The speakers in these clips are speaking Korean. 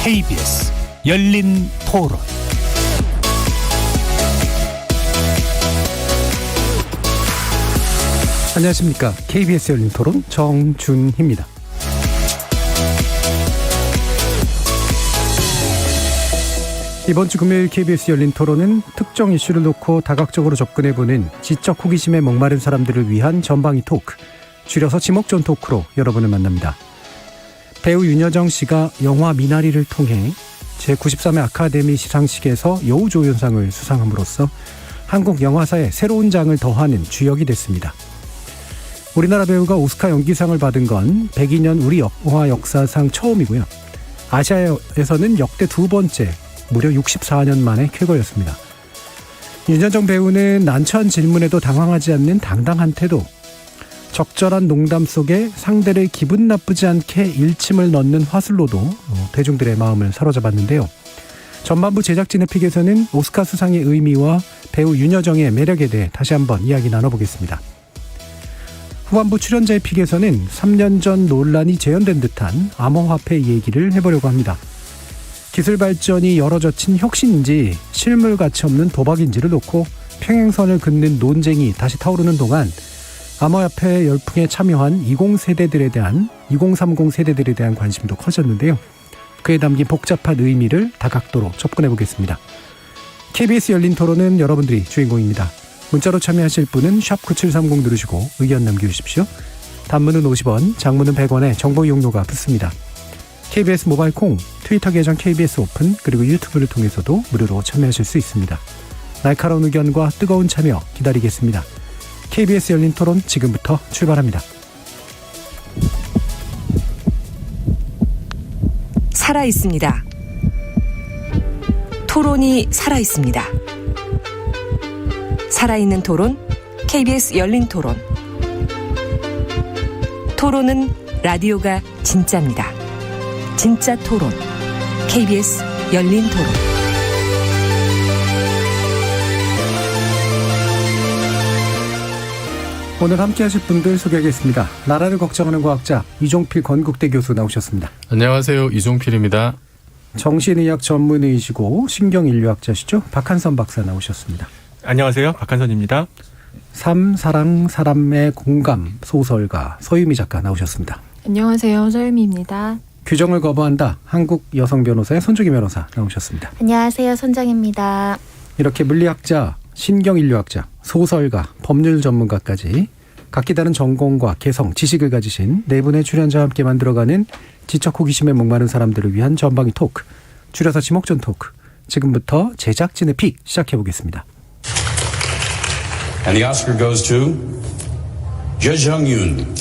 KBS 열린 토론. 안녕하십니까. KBS 열린 토론 정준희입니다. 이번 주 금요일 KBS 열린 토론은 특정 이슈를 놓고 다각적으로 접근해보는 지적 호기심에 목마른 사람들을 위한 전방위 토크, 줄여서 지목전 토크로 여러분을 만납니다. 배우 윤여정 씨가 영화 미나리를 통해 제93회 아카데미 시상식에서 여우조연상을 수상함으로써 한국 영화사에 새로운 장을 더하는 주역이 됐습니다. 우리나라 배우가 오스카 연기상을 받은 건 102년 우리 영화 역사상 처음이고요. 아시아에서는 역대 두 번째, 무려 64년 만에 쾌거였습니다. 윤여정 배우는 난처한 질문에도 당황하지 않는 당당한 태도, 적절한 농담 속에 상대를 기분 나쁘지 않게 일침을 넣는 화술로도 대중들의 마음을 사로잡았는데요. 전반부 제작진의 픽에서는 오스카 수상의 의미와 배우 윤여정의 매력에 대해 다시 한번 이야기 나눠보겠습니다. 후반부 출연자의 픽에서는 3년 전 논란이 재현된 듯한 암호화폐 얘기를 해보려고 합니다. 기술 발전이 열어젖힌 혁신인지 실물 가치 없는 도박인지를 놓고 평행선을 긋는 논쟁이 다시 타오르는 동안 암호화폐 열풍에 참여한 2030세대들에 대한 관심도 커졌는데요. 그에 담긴 복잡한 의미를 다각도로 접근해 보겠습니다. KBS 열린 토론은 여러분들이 주인공입니다. 문자로 참여하실 분은 샵9730 누르시고 의견 남겨주십시오. 단문은 50원, 장문은 100원에 정보 이용료가 붙습니다. KBS 모바일 콩, 트위터 계정 KBS 오픈, 그리고 유튜브를 통해서도 무료로 참여하실 수 있습니다. 날카로운 의견과 뜨거운 참여 기다리겠습니다. KBS 열린 토론 지금부터 출발합니다. 살아있습니다. 토론이 살아있습니다. 살아있는 토론, KBS 열린 토론. 토론은 라디오가 진짜입니다. 진짜 토론, KBS 열린 토론. 오늘 함께 하실 분들 소개하겠습니다. 나라를 걱정하는 과학자 이종필 건국대 교수 나오셨습니다. 안녕하세요. 이종필입니다. 정신의학 전문의이시고 신경인류학자시죠. 박한선 박사 나오셨습니다. 안녕하세요. 박한선입니다. 삶, 사랑, 사람의 공감 소설가 서유미 작가 나오셨습니다. 안녕하세요. 서유미입니다. 규정을 거부한다. 한국 여성 변호사의 손주기 변호사 나오셨습니다. 안녕하세요. 손정입니다. 이렇게 물리학자, 신경인류학자, 소설가, 법률 전문가까지 각기 다른 전공과 개성, 지식을 가지신 네 분의 출연자와 함께 만들어가는 지적 호기심에 목마른 사람들을 위한 전방위 토크, 줄여서 지목전 토크. 지금부터 제작진의 픽 시작해보겠습니다. And the Oscar goes to 재정윤.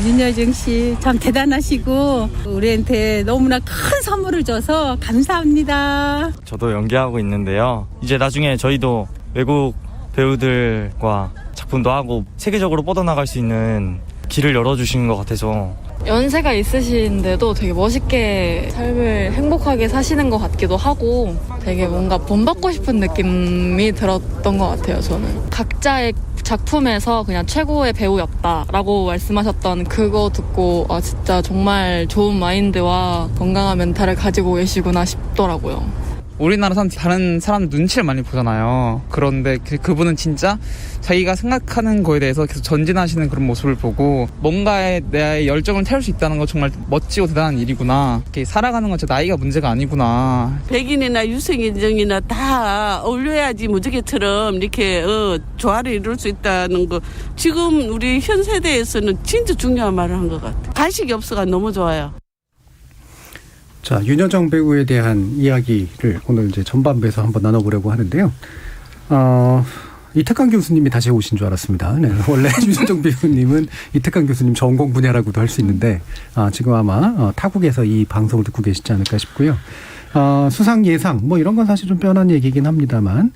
윤여정 씨 참 대단하시고 우리한테 너무나 큰 선물을 줘서 감사합니다. 저도 연기하고 있는데요. 이제 나중에 저희도 외국 배우들과 작품도 하고 세계적으로 뻗어나갈 수 있는 길을 열어주신 것 같아서 연세가 있으신데도 되게 멋있게 삶을 행복하게 사시는 것 같기도 하고 되게 뭔가 본받고 싶은 느낌이 들었던 것 같아요. 저는 각자의 작품에서 그냥 최고의 배우였다라고 말씀하셨던 그거 듣고 아 진짜 정말 좋은 마인드와 건강한 멘탈을 가지고 계시구나 싶더라고요. 우리나라 사람 다른 사람 눈치를 많이 보잖아요. 그런데 그분은 진짜 자기가 생각하는 거에 대해서 계속 전진하시는 그런 모습을 보고 뭔가에 내 열정을 태울 수 있다는 건 정말 멋지고 대단한 일이구나. 이렇게 살아가는 건 진짜 나이가 문제가 아니구나. 백인이나 유색인종이나 다 어울려야지 무지개처럼 이렇게 조화를 이룰 수 있다는 거 지금 우리 현 세대에서는 진짜 중요한 말을 한 것 같아요. 간식이 없어가 너무 좋아요. 자, 윤여정 배우에 대한 이야기를 오늘 이제 전반부에서 한번 나눠보려고 하는데요. 이태강 교수님이 다시 오신 줄 알았습니다. 네, 원래 윤여정 배우님은 이태강 교수님 전공 분야라고도 할 수 있는데 지금 아마 타국에서 이 방송을 듣고 계시지 않을까 싶고요. 수상 예상 뭐 이런 건 사실 좀 뻔한 얘기긴 합니다만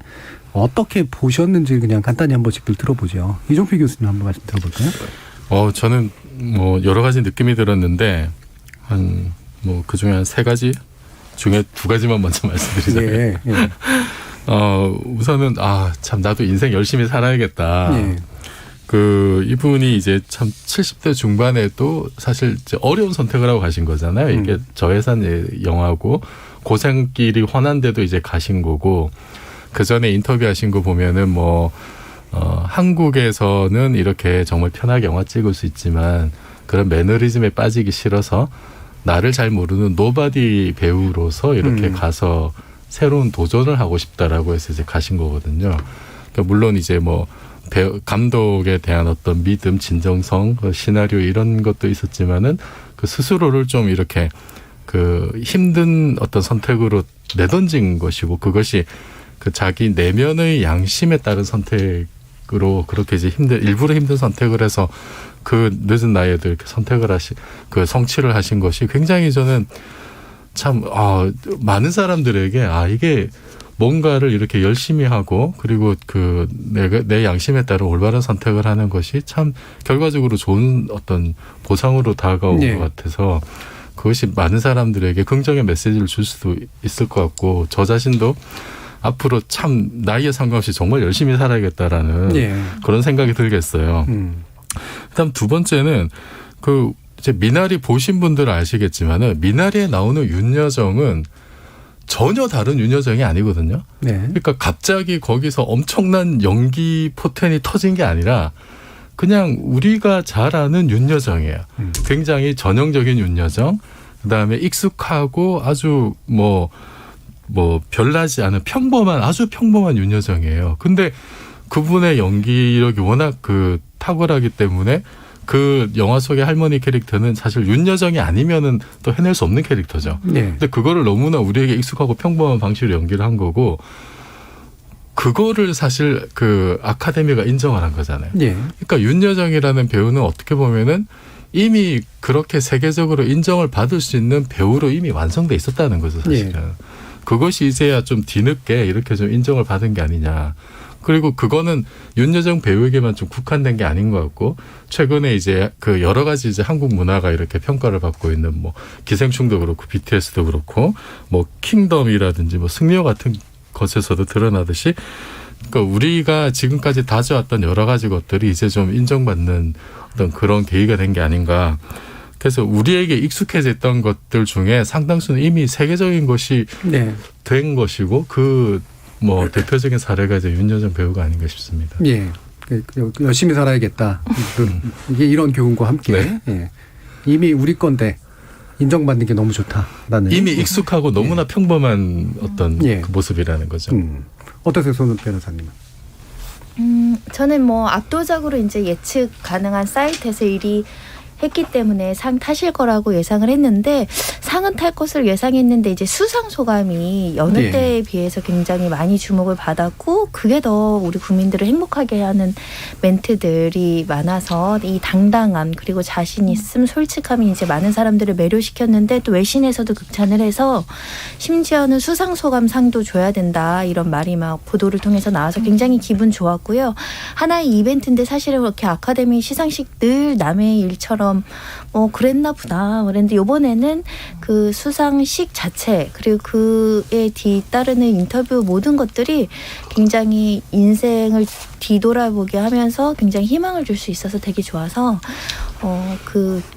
어떻게 보셨는지 그냥 간단히 한 번씩 들어보죠. 이종필 교수님 한번 말씀 들어볼까요? 저는 뭐 여러 가지 느낌이 들었는데 그 중에 한 세 가지 중에 두 가지만 먼저 말씀드리자면 예, 예. 우선은 참 나도 인생 열심히 살아야겠다. 예. 그 이분이 이제 참 70대 중반에도 사실 이제 어려운 선택을 하고 가신 거잖아요. 이게 저예산 영화고 고생길이 훤한데도 이제 가신 거고 그 전에 인터뷰하신 거 보면은 뭐 한국에서는 이렇게 정말 편하게 영화 찍을 수 있지만 그런 매너리즘에 빠지기 싫어서 나를 잘 모르는 노바디 배우로서 이렇게 가서 새로운 도전을 하고 싶다라고 해서 이제 가신 거거든요. 그러니까 물론 이제 뭐 감독에 대한 어떤 믿음, 진정성, 시나리오 이런 것도 있었지만은 그 스스로를 좀 이렇게 그 힘든 어떤 선택으로 내던진 것이고 그것이 그 자기 내면의 양심에 따른 선택으로 그렇게 이제 일부러 힘든 선택을 해서 그 늦은 나이에도 이렇게 선택을 그 성취를 하신 것이 굉장히 저는 참 많은 사람들에게 이게 뭔가를 이렇게 열심히 하고 그리고 그 내 양심에 따라 올바른 선택을 하는 것이 참 결과적으로 좋은 어떤 보상으로 다가온 것 같아서 그것이 많은 사람들에게 긍정의 메시지를 줄 수도 있을 것 같고 저 자신도 앞으로 참 나이에 상관없이 정말 열심히 살아야겠다라는 그런 생각이 들겠어요. 그다음 두 번째는 그 이제 미나리 보신 분들은 아시겠지만은 미나리에 나오는 윤여정은 전혀 다른 윤여정이 아니거든요. 그러니까 갑자기 거기서 엄청난 연기 포텐이 터진 게 아니라 그냥 우리가 잘 아는 윤여정이에요. 굉장히 전형적인 윤여정. 그다음에 익숙하고 아주 뭐 별나지 않은 아주 평범한 윤여정이에요. 근데 그분의 연기력이 워낙 그 탁월하기 때문에 그 영화 속의 할머니 캐릭터는 사실 윤여정이 아니면은 또 해낼 수 없는 캐릭터죠. 근데 그거를 너무나 우리에게 익숙하고 평범한 방식으로 연기를 한 거고 그거를 사실 그 아카데미가 인정을 한 거잖아요. 그러니까 윤여정이라는 배우는 어떻게 보면은 이미 그렇게 세계적으로 인정을 받을 수 있는 배우로 이미 완성돼 있었다는 거죠, 사실은. 그것이 이제야 좀 뒤늦게 이렇게 좀 인정을 받은 게 아니냐. 그리고 그거는 윤여정 배우에게만 좀 국한된 게 아닌 것 같고 최근에 이제 그 여러 가지 이제 한국 문화가 이렇게 평가를 받고 있는 뭐 기생충도 그렇고 BTS도 그렇고 뭐 킹덤이라든지 뭐 승리호 같은 것에서도 드러나듯이 그러니까 우리가 지금까지 다져왔던 여러 가지 것들이 이제 좀 인정받는 어떤 그런 계기가 된 게 아닌가. 그래서 우리에게 익숙해졌던 것들 중에 상당수는 이미 세계적인 것이 된 것이고 그 뭐 대표적인 사례가 이제 윤여정 배우가 아닌가 싶습니다. 열심히 살아야겠다. 이게 이런 교훈과 함께 이미 우리 건데 인정받는 게 너무 좋다라는 이미 익숙하고 너무나 평범한 어떤 그 모습이라는 거죠. 어떠세요, 손은 변호사님은? 저는 뭐 압도적으로 이제 예측 가능한 사이트에서 일이 했기 때문에 상 타실 거라고 예상을 했는데 상은 탈 것을 예상했는데 이제 수상 소감이 여느 때에 비해서 굉장히 많이 주목을 받았고 그게 더 우리 국민들을 행복하게 하는 멘트들이 많아서 이 당당함 그리고 자신 있음 솔직함이 이제 많은 사람들을 매료시켰는데 또 외신에서도 극찬을 해서 심지어는 수상 소감 상도 줘야 된다 이런 말이 막 보도를 통해서 나와서 굉장히 기분 좋았고요. 하나의 이벤트인데 사실은 그렇게 아카데미 시상식 늘 남의 일처럼 그랬나 보다. 그런데 이번에는 그 수상식 자체 그리고 그에 뒤따르는 인터뷰 모든 것들이 굉장히 인생을 뒤돌아보게 하면서 굉장히 희망을 줄 수 있어서 되게 좋아서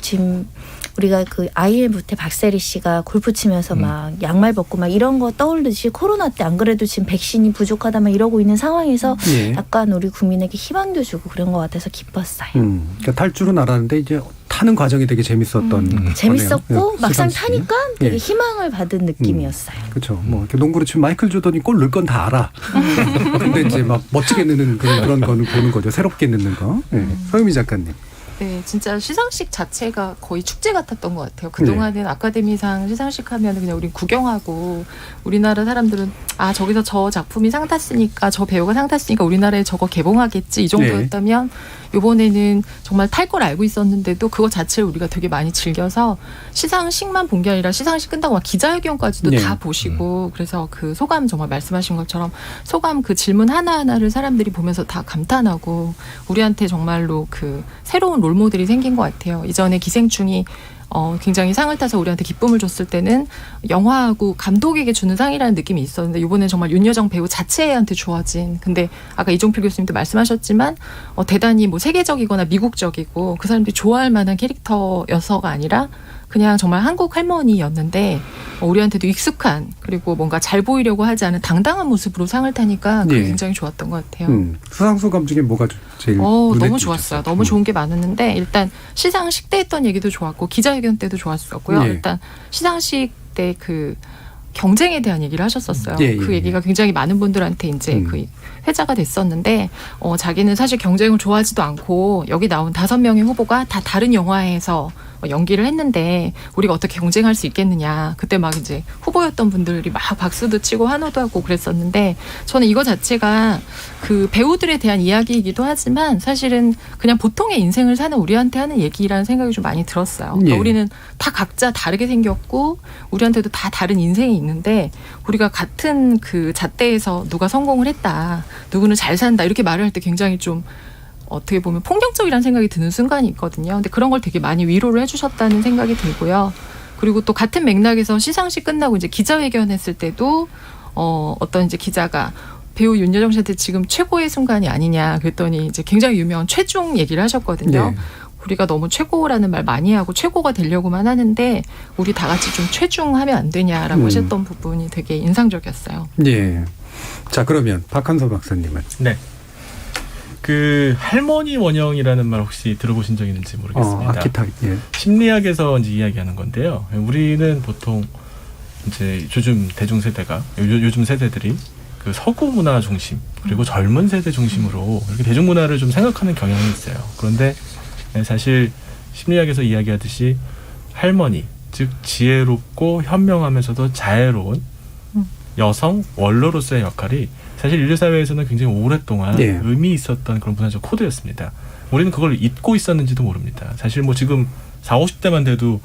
지금 우리가 그 IMF 때 박세리 씨가 골프 치면서 막 양말 벗고 막 이런 거 떠올리듯이 코로나 때 안 그래도 지금 백신이 부족하다 막 이러고 있는 상황에서 약간 우리 국민에게 희망도 주고 그런 것 같아서 기뻤어요. 그러니까 탈줄은 알았는데 이제 타는 과정이 되게 재밌었던 재밌었고 막상 타니까 되게 희망을 받은 느낌이었어요. 그렇죠. 뭐 이렇게 농구로 치면 마이클 조던이 골 넣을 건 다 알아. 근데 이제 막 멋지게 넣는 그런 거는 보는 거죠. 새롭게 넣는 거. 서유미 작가님. 네, 진짜 시상식 자체가 거의 축제 같았던 것 같아요. 그동안은 아카데미상 시상식 하면 그냥 우린 구경하고 우리나라 사람들은 저기서 저 작품이 상 탔으니까 저 배우가 상 탔으니까 우리나라에 저거 개봉하겠지 이 정도였다면 이번에는 정말 탈 걸 알고 있었는데도 그거 자체를 우리가 되게 많이 즐겨서 시상식만 본 게 아니라 시상식 끝나고 막 기자회견까지도 다 보시고 그래서 그 소감 정말 말씀하신 것처럼 소감 그 질문 하나하나를 사람들이 보면서 다 감탄하고 우리한테 정말로 그 새로운 롤모델이 생긴 것 같아요. 이전에 기생충이 굉장히 상을 타서 우리한테 기쁨을 줬을 때는 영화하고 감독에게 주는 상이라는 느낌이 있었는데 이번엔 정말 윤여정 배우 자체한테 주어진. 근데 아까 이종필 교수님도 말씀하셨지만 대단히 뭐 세계적이거나 미국적이고 그 사람들이 좋아할 만한 캐릭터여서가 아니라 그냥 정말 한국 할머니였는데 우리한테도 익숙한 그리고 뭔가 잘 보이려고 하지 않은 당당한 모습으로 상을 타니까 그게 굉장히 좋았던 것 같아요. 수상소감 중에 뭐가 제일 눈에 너무 띄셨어요? 좋았어요. 너무 좋은 게 많았는데 일단 시상식 때 했던 얘기도 좋았고 기자회견 때도 좋았었고요. 예. 일단 시상식 때 그 경쟁에 대한 얘기를 하셨었어요. 예, 그 예, 얘기가 굉장히 많은 분들한테 이제 그 회자가 됐었는데 자기는 사실 경쟁을 좋아하지도 않고 여기 나온 5명의 후보가 다 다른 영화에서 연기를 했는데 우리가 어떻게 경쟁할 수 있겠느냐. 그때 막 이제 후보였던 분들이 막 박수도 치고 환호도 하고 그랬었는데 저는 이거 자체가 그 배우들에 대한 이야기이기도 하지만 사실은 그냥 보통의 인생을 사는 우리한테 하는 얘기라는 생각이 좀 많이 들었어요. 그러니까 예. 우리는 다 각자 다르게 생겼고 우리한테도 다 다른 인생이 있는데 우리가 같은 그 잣대에서 누가 성공을 했다. 누구는 잘 산다. 이렇게 말을 할 때 굉장히 좀 어떻게 보면 폭력적이라는 생각이 드는 순간이 있거든요. 근데 그런 걸 되게 많이 위로를 해주셨다는 생각이 들고요. 그리고 또 같은 맥락에서 시상식 끝나고 이제 기자회견 했을 때도 어떤 이제 기자가 배우 윤여정 씨한테 지금 최고의 순간이 아니냐 그랬더니 이제 굉장히 유명한 최종 얘기를 하셨거든요. 네. 우리가 너무 최고라는 말 많이 하고 최고가 되려고만 하는데 우리 다 같이 좀 최중하면 안 되냐라고 하셨던 부분이 되게 인상적이었어요. 예. 자, 그러면 박한서 박사님은? 네. 그 할머니 원형이라는 말 혹시 들어보신 적 있는지 모르겠습니다. 아키타입. 예. 심리학에서 이제 이야기하는 건데요. 우리는 보통 이제 요즘 대중 세대가 요즘 세대들이 그 서구 문화 중심 그리고 젊은 세대 중심으로 이렇게 대중 문화를 좀 생각하는 경향이 있어요. 그런데 사실 심리학에서 이야기하듯이 할머니, 즉 지혜롭고 현명하면서도 자애로운 여성 원로로서의 역할이 사실 인류 사회에서는 굉장히 오랫동안 네. 의미 있었던 그런 문화적 코드였습니다. 우리는 그걸 잊고 있었는지도 모릅니다. 사실 뭐 지금 40, 50대만 돼도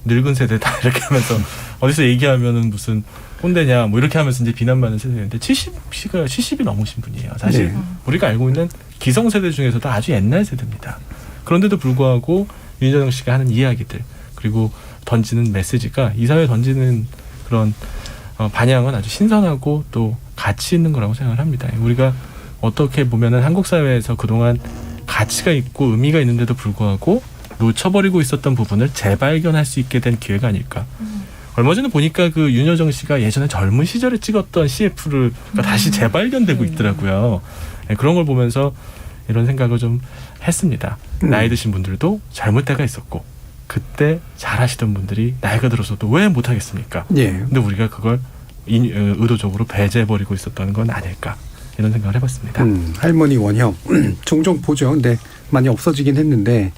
늙은 세대다 이렇게 하면서 어디서 얘기하면은 무슨 꼰대냐 뭐 이렇게 하면서 이제 비난받는 세대인데 70이 넘으신 분이에요. 사실 네. 우리가 알고 있는 기성세대 중에서도 아주 옛날 세대입니다. 그런데도 불구하고 윤여정 씨가 하는 이야기들 그리고 던지는 메시지가 이 사회에 던지는 그런 반향은 아주 신선하고 또 가치 있는 거라고 생각을 합니다. 우리가 어떻게 보면은 한국 사회에서 그동안 가치가 있고 의미가 있는데도 불구하고 놓쳐버리고 있었던 부분을 재발견할 수 있게 된 기회가 아닐까. 얼마 전에 보니까 그 윤여정 씨가 예전에 젊은 시절에 찍었던 CF를 다시 재발견되고 있더라고요. 네, 그런 걸 보면서 이런 생각을 좀 했습니다. 나이 드신 분들도 젊을 때가 있었고 그때 잘하시던 분들이 나이가 들어서도 왜 못하겠습니까? 예. 근데 우리가 그걸 의도적으로 배제해버리고 있었던 건 아닐까 이런 생각을 해봤습니다. 할머니 원형 종종 보죠. 근데 많이 없어지긴 했는데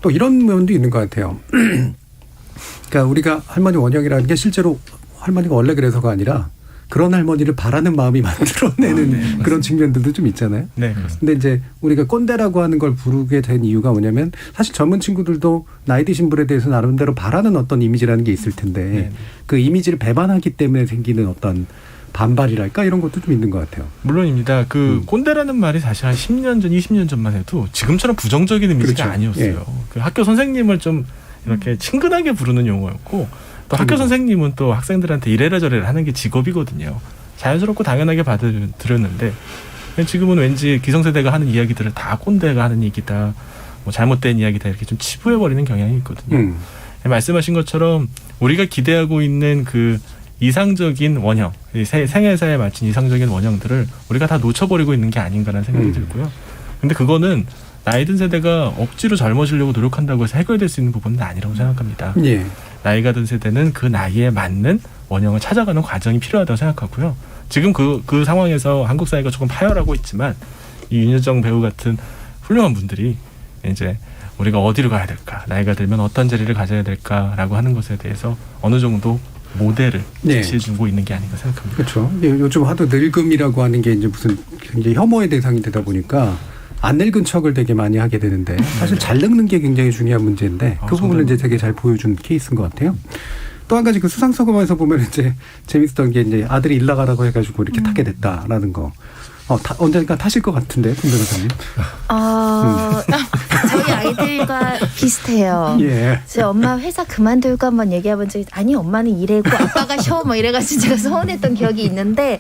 또 이런 면도 있는 것 같아요. 그러니까 우리가 할머니 원형이라는 게 실제로 할머니가 원래 그래서가 아니라 그런 할머니를 바라는 마음이 만들어내는 그런 측면들도 좀 있잖아요. 네, 그렇습니다. 근데 이제 우리가 꼰대라고 하는 걸 부르게 된 이유가 뭐냐면 사실 젊은 친구들도 나이 드신 분에 대해서 나름대로 바라는 어떤 이미지라는 게 있을 텐데 그 이미지를 배반하기 때문에 생기는 어떤 반발이랄까 이런 것도 좀 있는 것 같아요. 물론입니다. 그 꼰대라는 말이 사실 한 10년 전, 20년 전만 해도 지금처럼 부정적인 이미지가 그렇죠. 아니었어요. 예. 그 학교 선생님을 좀 이렇게 친근하게 부르는 용어였고 또 학교 선생님은 또 학생들한테 이래라 저래라 하는 게 직업이거든요. 자연스럽고 당연하게 받아들였는데 지금은 왠지 기성세대가 하는 이야기들을 다 꼰대가 하는 얘기다, 뭐 잘못된 이야기다 이렇게 좀 치부해버리는 경향이 있거든요. 말씀하신 것처럼 우리가 기대하고 있는 그 이상적인 원형, 생애사에 맞춘 이상적인 원형들을 우리가 다 놓쳐버리고 있는 게 아닌가라는 생각이 들고요. 근데 그거는 나이 든 세대가 억지로 젊어지려고 노력한다고 해서 해결될 수 있는 부분은 아니라고 생각합니다. 예. 나이가 든 세대는 그 나이에 맞는 원형을 찾아가는 과정이 필요하다고 생각하고요. 지금 그 상황에서 한국 사회가 조금 파열하고 있지만 이 윤여정 배우 같은 훌륭한 분들이 이제 우리가 어디로 가야 될까, 나이가 들면 어떤 자리를 가져야 될까라고 하는 것에 대해서 어느 정도 모델을 제시해주고 있는 게 아닌가 생각합니다. 그렇죠. 요즘 하도 늙음이라고 하는 게 이제 무슨 굉장히 혐오의 대상이 되다 보니까 안 늙은 척을 되게 많이 하게 되는데 사실 잘 늙는 게 굉장히 중요한 문제인데 그 부분을 이제 되게 잘 보여준 케이스인 것 같아요. 또 한 가지 그 수상소감에서 보면 이제 재밌었던 게 이제 아들이 일 나가라고 해가지고 이렇게 타게 됐다라는 거. 언젠가 타실 것 같은데, 분 변호사님. 엄마가 비슷해요. 예. 제 엄마 회사 그만두고 한번 얘기해본 적이 아니 엄마는 일하고 아빠가 쉬어 뭐 이래가지고 제가 서운했던 기억이 있는데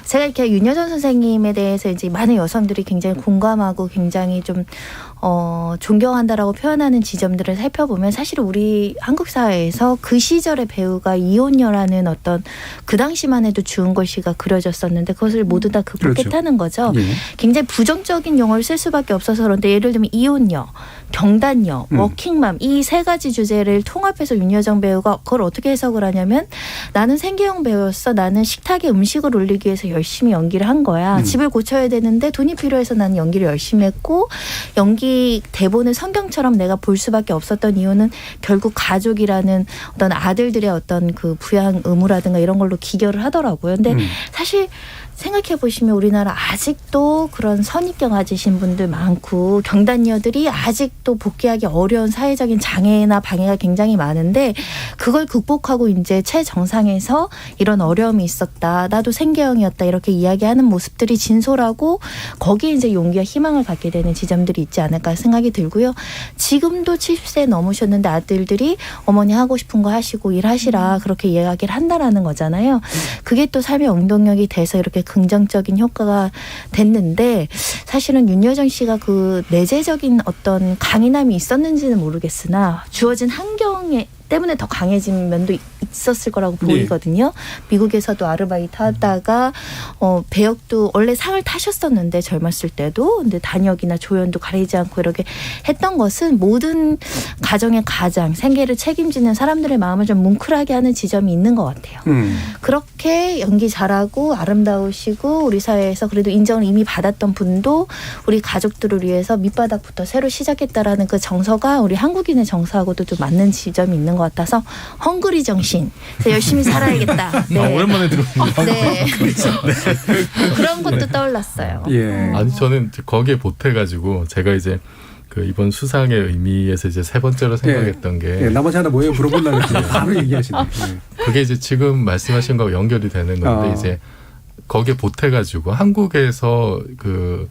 제가 이렇게 윤여정 선생님에 대해서 이제 많은 여성들이 굉장히 공감하고 굉장히 좀 존경한다라고 표현하는 지점들을 살펴보면 사실 우리 한국 사회에서 그 시절의 배우가 이혼녀라는 어떤 그 당시만 해도 주은 글씨가 그려졌었는데 그것을 모두 다 극복했다는 거죠. 예. 굉장히 부정적인 용어를 쓸 수밖에 없어서 그런데 예를 들면 이혼녀, 경단녀, 워킹맘 이 세 가지 주제를 통합해서 윤여정 배우가 그걸 어떻게 해석을 하냐면 나는 생계형 배우였어. 나는 식탁에 음식을 올리기 위해서 열심히 연기를 한 거야. 집을 고쳐야 되는데 돈이 필요해서 나는 연기를 열심히 했고 연기 대본을 성경처럼 내가 볼 수밖에 없었던 이유는 결국 가족이라는 어떤 아들들의 어떤 그 부양 의무라든가 이런 걸로 기결을 하더라고요. 근데 사실 생각해 보시면 우리나라 아직도 그런 선입견 가지신 분들 많고 경단녀들이 아직도 복귀하기 어려운 사회적인 장애나 방해가 굉장히 많은데 그걸 극복하고 이제 최정상에서 이런 어려움이 있었다. 나도 생계형이었다. 이렇게 이야기하는 모습들이 진솔하고 거기에 이제 용기와 희망을 갖게 되는 지점들이 있지 않을까 생각이 들고요. 지금도 70세 넘으셨는데 아들들이 어머니 하고 싶은 거 하시고 일하시라 그렇게 이야기를 한다라는 거잖아요. 그게 또 삶의 원동력이 돼서 이렇게 긍정적인 효과가 됐는데 사실은 윤여정 씨가 그 내재적인 어떤 강인함이 있었는지는 모르겠으나 주어진 환경에 때문에 더 강해진 면도 있었을 거라고 보이거든요. 미국에서도 아르바이트 하다가 배역도 원래 상을 타셨었는데 젊었을 때도 근데 단역이나 조연도 가리지 않고 이렇게 했던 것은 모든 가정의 가장 생계를 책임지는 사람들의 마음을 좀 뭉클하게 하는 지점이 있는 것 같아요. 그렇게 연기 잘하고 아름다우시고 우리 사회에서 그래도 인정을 이미 받았던 분도 우리 가족들을 위해서 밑바닥부터 새로 시작했다라는 그 정서가 우리 한국인의 정서하고도 좀 맞는 지점이 있는 것 같아서 헝그리 정신 열심히 살아야겠다. 네. 오랜만에 들어보네요. 네. 그런 것도 떠올랐어요. 예. 아니 저는 거기에 보태가지고 제가 이제 그 이번 수상의 의미에서 이제 세 번째로 생각했던 게 나머지 하나 뭐예요? 물어본다고 했더니 바로 얘기하시네. 예. 그게 이제 지금 말씀하신 거와 연결이 되는 건데 이제 거기에 보태가지고 한국에서 그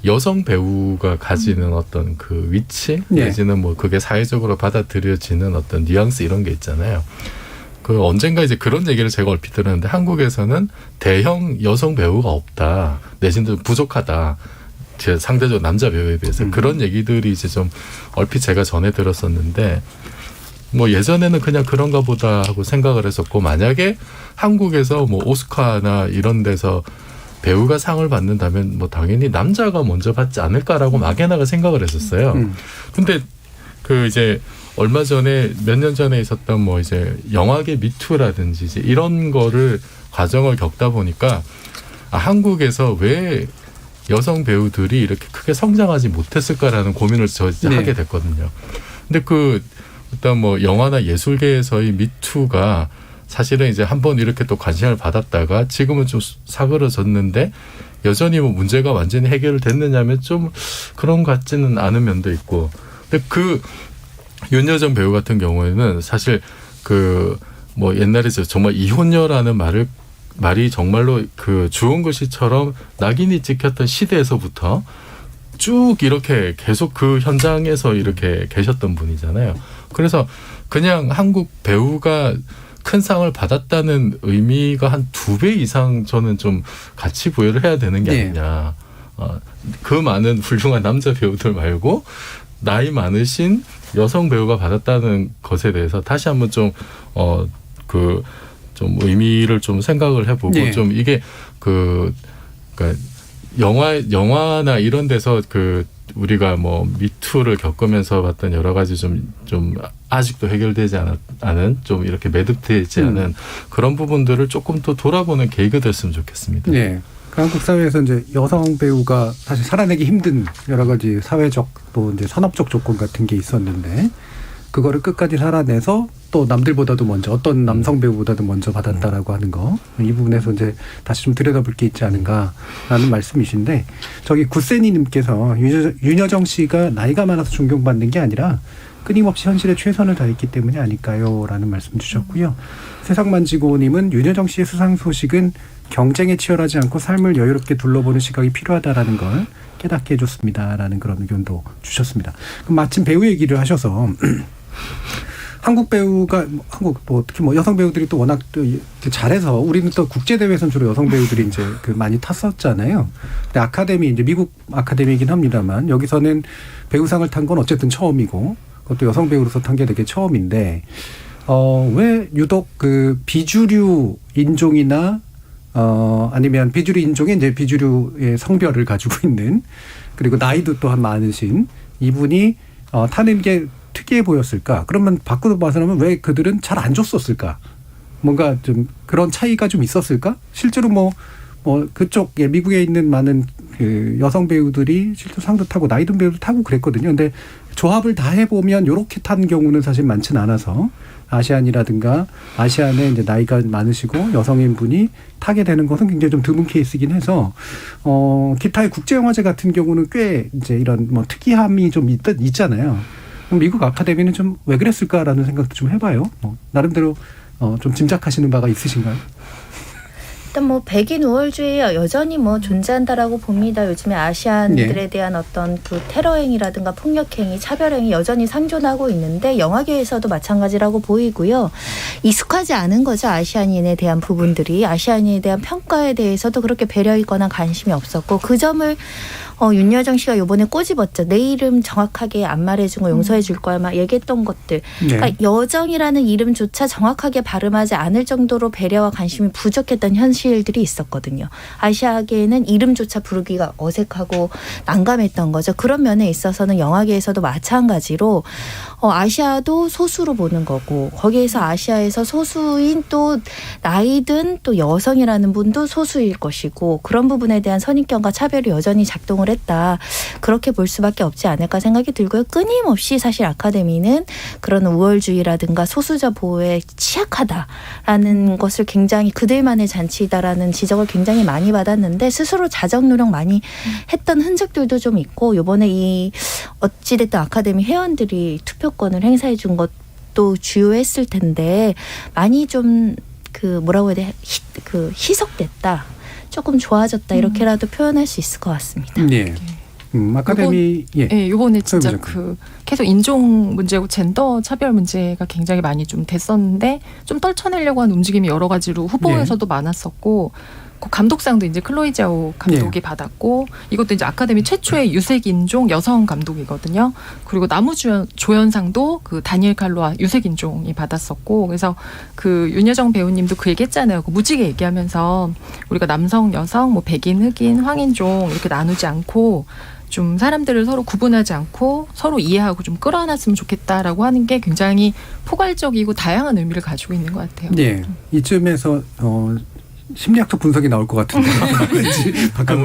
여성 배우가 가지는 어떤 그 위치 내지는 뭐 그게 사회적으로 받아들여지는 어떤 뉘앙스 이런 게 있잖아요. 그 언젠가 이제 그런 얘기를 제가 얼핏 들었는데 한국에서는 대형 여성 배우가 없다 내지는 부족하다. 제 상대적으로 남자 배우에 비해서 그런 얘기들이 이제 좀 얼핏 제가 전해 들었었는데 뭐 예전에는 그냥 그런가 보다 하고 생각을 했었고 만약에 한국에서 뭐 오스카나 이런 데서 배우가 상을 받는다면 뭐 당연히 남자가 먼저 받지 않을까라고 막연하게 생각을 했었어요. 근데 그 이제 얼마 전에 몇 년 전에 있었던 뭐 이제 영화계 미투라든지 이제 이런 거를 과정을 겪다 보니까 한국에서 왜 여성 배우들이 이렇게 크게 성장하지 못했을까라는 고민을 저 이제 하게 됐거든요. 근데 그 일단 뭐 영화나 예술계에서의 미투가 사실은 이제 한번 이렇게 또 관심을 받았다가 지금은 좀 사그러졌는데 여전히 뭐 문제가 완전히 해결됐느냐면 좀 그런 것 같지는 않은 면도 있고. 근데 그 윤여정 배우 같은 경우에는 사실 그 뭐 옛날에 정말 이혼녀라는 말이 정말로 그 주홍글씨처럼 낙인이 찍혔던 시대에서부터 쭉 이렇게 계속 그 현장에서 이렇게 계셨던 분이잖아요. 그래서 그냥 한국 배우가 큰 상을 받았다는 의미가 한 2배 이상 저는 좀 가치 부여를 해야 되는 게 아니냐. 그 많은 훌륭한 남자 배우들 말고 나이 많으신 여성 배우가 받았다는 것에 대해서 다시 한번 좀 의미를 좀 생각을 해보고 좀 이게 그러니까 영화나 이런 데서 그 우리가 뭐 미투를 겪으면서 봤던 여러 가지 좀 아직도 해결되지 않은 좀 이렇게 매듭되지 않은 그런 부분들을 조금 더 돌아보는 계기가 됐으면 좋겠습니다. 네. 한국 사회에서 이제 여성 배우가 사실 살아내기 힘든 여러 가지 사회적 또 이제 산업적 조건 같은 게 있었는데 그거를 끝까지 살아내서 또 남들보다도 먼저 어떤 남성 배우보다도 먼저 받았다라고 하는 거 이 부분에서 이제 다시 좀 들여다볼 게 있지 않은가라는 말씀이신데 저기 구세니님께서 윤여정 씨가 나이가 많아서 존경받는 게 아니라 끊임없이 현실에 최선을 다했기 때문이 아닐까요?라는 말씀 주셨고요. 세상만지고님은 윤여정 씨의 수상 소식은 경쟁에 치열하지 않고 삶을 여유롭게 둘러보는 시각이 필요하다라는 걸 깨닫게 해줬습니다라는 그런 의견도 주셨습니다. 그럼 마침 배우 얘기를 하셔서 한국 배우가 특히 여성 배우들이 또 워낙 또 잘해서 우리는 또 국제 대회에서는 주로 여성 배우들이 이제 많이 탔었잖아요. 근데 아카데미 이제 미국 아카데미이긴 합니다만 여기서는 배우상을 탄 건 어쨌든 처음이고 그것도 여성 배우로서 탄 게 되게 처음인데 왜 유독 그 비주류 인종이나 아니면 비주류 인종에 이제 비주류의 성별을 가지고 있는 그리고 나이도 또한 많으신 이분이 타는 게 특이해 보였을까? 그러면 바꾸어 봐서는 왜 그들은 잘 안 줬었을까? 뭔가 좀 그런 차이가 좀 있었을까? 실제로 그쪽 미국에 있는 많은 그 여성 배우들이 실제로 상도 타고 나이 든 배우도 타고 그랬거든요. 근데 조합을 다 해보면 이렇게 탄 경우는 사실 많지는 않아서 아시안이라든가 아시안에 이제 나이가 많으시고 여성인 분이 타게 되는 것은 굉장히 좀 드문 케이스이긴 해서 기타의 국제영화제 같은 경우는 꽤 이제 이런 특이함이 좀 있잖아요. 미국 아카데미는 좀 왜 그랬을까라는 생각도 좀 해봐요. 나름대로 좀 짐작하시는 바가 있으신가요? 일단 백인 우월주의 여전히 존재한다라고 봅니다. 요즘에 아시안들에 대한 어떤 그 테러 행위라든가 폭력 행위, 차별 행위 여전히 상존하고 있는데 영화계에서도 마찬가지라고 보이고요. 익숙하지 않은 거죠. 아시안인에 대한 부분들이. 아시안인에 대한 평가에 대해서도 그렇게 배려 있거나 관심이 없었고 그 점을 윤여정 씨가 이번에 꼬집었죠. 내 이름 정확하게 안 말해준 거 용서해 줄 거야 막 얘기했던 것들. 그러니까 여정이라는 이름조차 정확하게 발음하지 않을 정도로 배려와 관심이 부족했던 현실들이 있었거든요. 아시아계에는 이름조차 부르기가 어색하고 난감했던 거죠. 그런 면에 있어서는 영화계에서도 마찬가지로 아시아도 소수로 보는 거고 거기에서 아시아에서 소수인 또 나이든 또 여성이라는 분도 소수일 것이고 그런 부분에 대한 선입견과 차별이 여전히 작동을 했다. 그렇게 볼 수밖에 없지 않을까 생각이 들고요. 끊임없이 사실 아카데미는 그런 우월주의라든가 소수자 보호에 취약하다라는 것을 굉장히 그들만의 잔치다라는 지적을 굉장히 많이 받았는데 스스로 자정 노력 많이 했던 흔적들도 좀 있고 이번에 이 어찌됐든 아카데미 회원들이 투표권을 행사해 준 것도 주요했을 텐데 많이 좀 뭐라고 해야 돼? 희석됐다. 조금 좋아졌다 이렇게라도 표현할 수 있을 것 같습니다. 네. 아카데미 이번에 진짜 계속 인종 문제고 젠더 차별 문제가 굉장히 많이 좀 됐었는데 좀 떨쳐내려고 한 움직임이 여러 가지로 후보에서도 많았었고 그 감독상도 이제 클로이 자오 감독이 받았고 이것도 이제 아카데미 최초의 유색 인종 여성 감독이거든요. 그리고 나무조연상도 그 다니엘 칼로아 유색 인종이 받았었고 그래서 그 윤여정 배우님도 그 얘기했잖아요. 그 무지개 얘기하면서 우리가 남성, 여성, 백인, 흑인, 황인종 이렇게 나누지 않고 좀 사람들을 서로 구분하지 않고 서로 이해하고 좀 끌어안았으면 좋겠다라고 하는 게 굉장히 포괄적이고 다양한 의미를 가지고 있는 것 같아요. 네, 이쯤에서 심리학적 분석이 나올 것 같은데.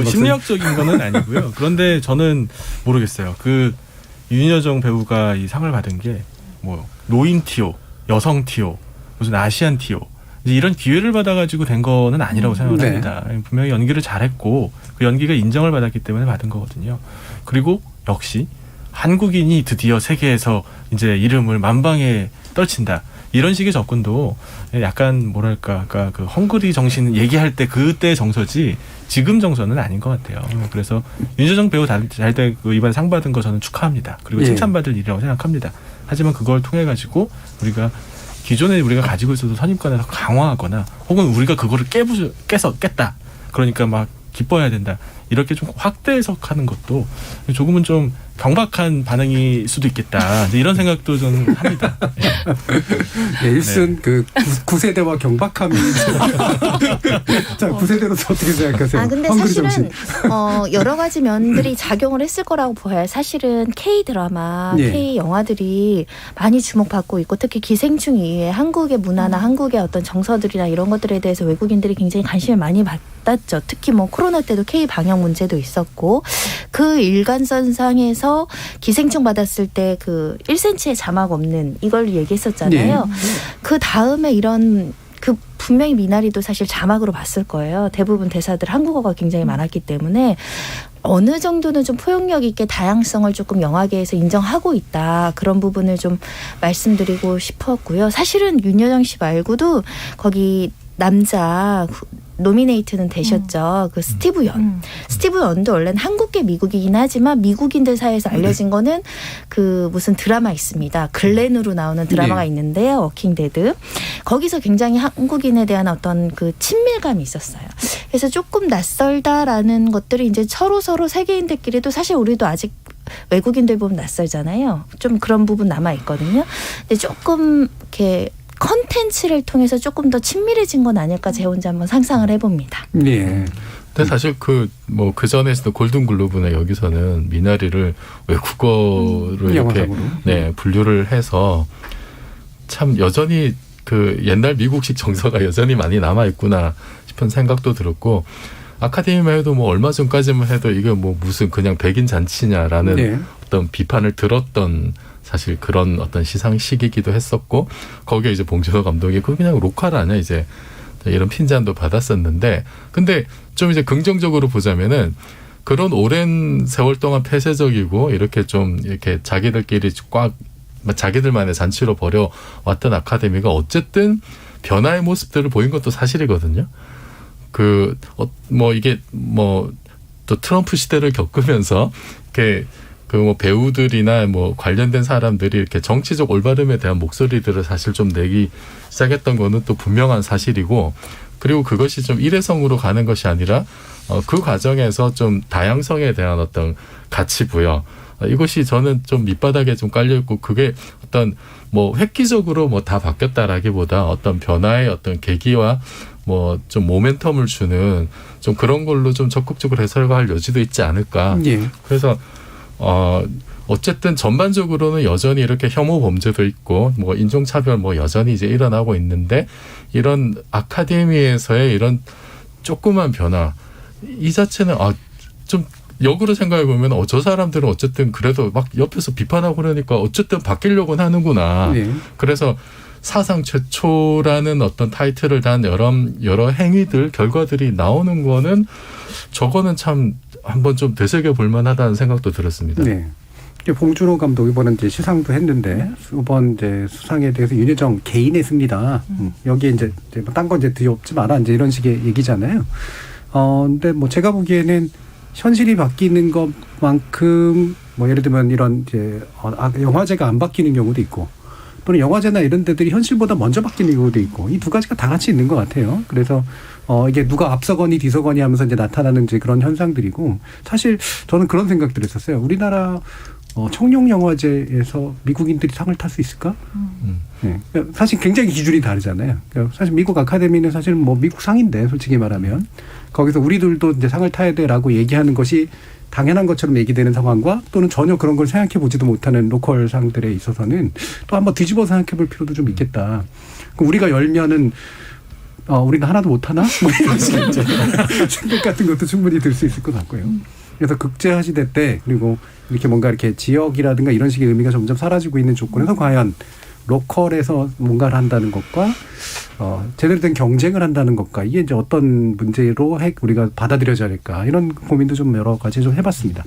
심리학적인 거는 아니고요. 그런데 저는 모르겠어요. 그 윤여정 배우가 이 상을 받은 게 노인 티오, 여성 티오, 무슨 아시안 티오 이런 기회를 받아가지고 된 거는 아니라고 생각을 합니다. 분명히 연기를 잘했고 그 연기가 인정을 받았기 때문에 받은 거거든요. 그리고 역시 한국인이 드디어 세계에서 이제 이름을 만방에 떨친다. 이런 식의 접근도 약간 뭐랄까 아까 그 헝그리 정신 얘기할 때 그때 정서지 지금 정서는 아닌 것 같아요. 그래서 윤여정 배우 잘 때 이번 상 받은 거 저는 축하합니다. 그리고 칭찬받을 일이라고 생각합니다. 하지만 그걸 통해 가지고 우리가 기존에 우리가 가지고 있어도 선입관을 강화하거나 혹은 우리가 그거를 깼다. 그러니까 막 기뻐해야 된다. 이렇게 좀 확대 해석하는 것도 조금은 좀 경박한 반응일 수도 있겠다. 이런 생각도 좀 합니다. 일순 그 9세대와 경박함이. 자, 9세대로서 어떻게 생각하세요? 근데 사실은 여러 가지 면들이 작용을 했을 거라고 보여요. 사실은 K-드라마, K-영화들이 많이 주목받고 있고 특히 기생충 이후에 한국의 문화나 한국의 어떤 정서들이나 이런 것들에 대해서 외국인들이 굉장히 관심을 많이 받았죠. 특히 코로나 때도 K-방역 문제도 있었고 그 일관선상에서 기생충 받았을 때 그 1cm의 자막 없는 이걸 얘기했었잖아요. 그 다음에 이런 분명히 미나리도 사실 자막으로 봤을 거예요. 대부분 대사들 한국어가 굉장히 많았기 때문에 어느 정도는 좀 포용력 있게 다양성을 조금 영화계에서 인정하고 있다. 그런 부분을 좀 말씀드리고 싶었고요. 사실은 윤여정 씨 말고도 거기 남자 노미네이트는 되셨죠. 그 스티브 연. 스티브 연도 원래는 한국계 미국이긴 하지만 미국인들 사이에서 알려진 거는 그 무슨 드라마 있습니다. 글렌으로 나오는 드라마가 있는데요. 워킹 데드. 거기서 굉장히 한국인에 대한 어떤 그 친밀감이 있었어요. 그래서 조금 낯설다라는 것들이 이제 서로 세계인들끼리도 사실 우리도 아직 외국인들 보면 낯설잖아요. 좀 그런 부분 남아 있거든요. 근데 조금 이렇게 컨텐츠를 통해서 조금 더 친밀해진 건 아닐까 제 혼자 한번 상상을 해봅니다. 예. 근데 사실 그 전에서도 골든글로브나 여기서는 미나리를 외국어로 이렇게 분류를 해서 참 여전히 그 옛날 미국식 정서가 여전히 많이 남아 있구나 싶은 생각도 들었고, 아카데미만 해도 뭐 얼마 전까지만 해도 이게 뭐 무슨 그냥 백인 잔치냐라는 어떤 비판을 들었던 사실 그런 어떤 시상식이기도 했었고, 거기에 이제 봉준호 감독이 그 그냥 로컬 아니야 이제 이런 핀잔도 받았었는데, 근데 좀 이제 긍정적으로 보자면은 그런 오랜 세월 동안 폐쇄적이고 이렇게 좀 이렇게 자기들끼리 꽉 자기들만의 잔치로 벌여왔던 아카데미가 어쨌든 변화의 모습들을 보인 것도 사실이거든요. 이게 또 트럼프 시대를 겪으면서 이렇게 배우들이나 관련된 사람들이 이렇게 정치적 올바름에 대한 목소리들을 사실 좀 내기 시작했던 거는 또 분명한 사실이고, 그리고 그것이 좀 일회성으로 가는 것이 아니라 그 과정에서 좀 다양성에 대한 어떤 가치 부여, 이것이 저는 좀 밑바닥에 좀 깔려있고, 그게 어떤 획기적으로 다 바뀌었다라기보다 어떤 변화의 어떤 계기와 좀 모멘텀을 주는 좀 그런 걸로 좀 적극적으로 해석할 여지도 있지 않을까. 그래서 어쨌든 전반적으로는 여전히 이렇게 혐오 범죄도 있고 인종차별 여전히 이제 일어나고 있는데, 이런 아카데미에서의 이런 조그만 변화 이 자체는 좀 역으로 생각해 보면 저 사람들은 어쨌든 그래도 막 옆에서 비판하고 그러니까 어쨌든 바뀌려고는 하는구나. 그래서 사상 최초라는 어떤 타이틀을 단 여러 행위들 결과들이 나오는 거는 저거는 참 한번 좀 되새겨 볼 만하다는 생각도 들었습니다. 네. 봉준호 감독 이번에 이제 시상도 했는데 이번 이제 수상에 대해서 윤여정 개인의 승리다. 여기에 이제 딴 건 이제 뒤엎지 마라 이제 이런 식의 얘기잖아요. 근데 제가 보기에는 현실이 바뀌는 것만큼 예를 들면 이런 이제 영화제가 안 바뀌는 경우도 있고, 또는 영화제나 이런 데들이 현실보다 먼저 바뀌는 경우도 있고, 이 두 가지가 다 같이 있는 것 같아요. 그래서 이게 누가 앞서거니 뒤서거니 하면서 이제 나타나는 이제 그런 현상들이고, 사실 저는 그런 생각들을 했었어요. 우리나라 청룡 영화제에서 미국인들이 상을 탈 수 있을까? 네. 사실 굉장히 기준이 다르잖아요. 사실 미국 아카데미는 사실 미국 상인데 솔직히 말하면 거기서 우리들도 이제 상을 타야 돼라고 얘기하는 것이 당연한 것처럼 얘기되는 상황과, 또는 전혀 그런 걸 생각해 보지도 못하는 로컬 상들에 있어서는 또 한번 뒤집어 생각해 볼 필요도 좀 있겠다. 우리가 열면은 우리는 하나도 못하나? 이런 식의 생각 같은 것도 충분히 들 수 있을 것 같고요. 그래서 국제화 시대 때, 그리고 이렇게 뭔가 이렇게 지역이라든가 이런 식의 의미가 점점 사라지고 있는 조건에서 과연 로컬에서 뭔가를 한다는 것과 제대로 된 경쟁을 한다는 것과 이게 이제 어떤 문제로 우리가 받아들여져야 할까, 이런 고민도 좀 여러 가지 좀 해봤습니다.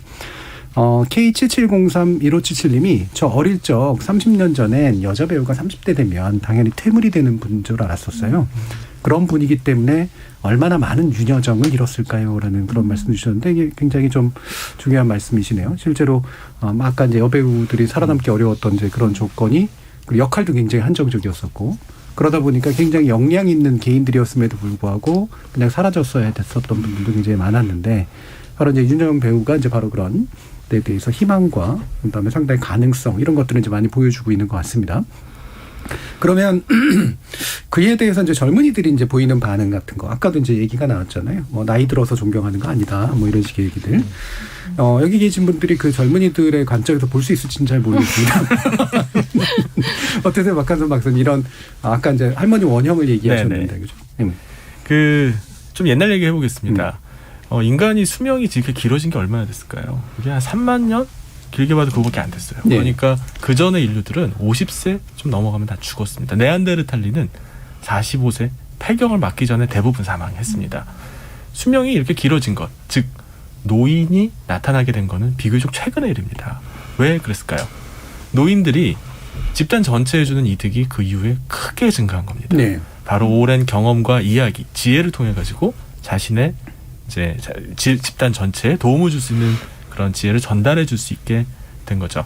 K77031577님이 저 어릴 적 30년 전엔 여자 배우가 30대 되면 당연히 퇴물이 되는 분인 줄 알았었어요. 그런 분이기 때문에 얼마나 많은 윤여정을 잃었을까요? 라는 그런 말씀 주셨는데, 이게 굉장히 좀 중요한 말씀이시네요. 실제로 아까 이제 여배우들이 살아남기 어려웠던 이제 그런 조건이, 그리고 역할도 굉장히 한정적이었었고, 그러다 보니까 굉장히 역량 있는 개인들이었음에도 불구하고 그냥 사라졌어야 됐었던 분들도 굉장히 많았는데, 바로 이제 윤여정 배우가 이제 바로 그런 데 대해서 희망과 그다음에 상당히 가능성, 이런 것들을 이제 많이 보여주고 있는 것 같습니다. 그러면 그에 대해서 이제 젊은이들이 이제 보이는 반응 같은 거, 아까도 이제 얘기가 나왔잖아요. 나이 들어서 존경하는 거 아니다, 이런 식의 얘기들. 여기 계신 분들이 그 젊은이들의 관점에서 볼 수 있을지는 잘 모르겠습니다. 어떠세요, 박한선 박사님? 이런 아까 이제 할머니 원형을 얘기하셨는데, 그죠? 좀 옛날 얘기 해보겠습니다. 인간이 수명이 이렇게 길어진 게 얼마나 됐을까요? 이게 한 3만 년? 길게 봐도 그거밖에 안 됐어요. 그러니까 그 전에 인류들은 50세 좀 넘어가면 다 죽었습니다. 네안데르탈리는 45세 폐경을 맞기 전에 대부분 사망했습니다. 수명이 이렇게 길어진 것, 즉 노인이 나타나게 된 거는 비교적 최근의 일입니다. 왜 그랬을까요? 노인들이 집단 전체에 주는 이득이 그 이후에 크게 증가한 겁니다. 바로 오랜 경험과 이야기, 지혜를 통해 가지고 자신의 이제 집단 전체에 도움을 줄 수 있는 그런 지혜를 전달해 줄 수 있게 된 거죠.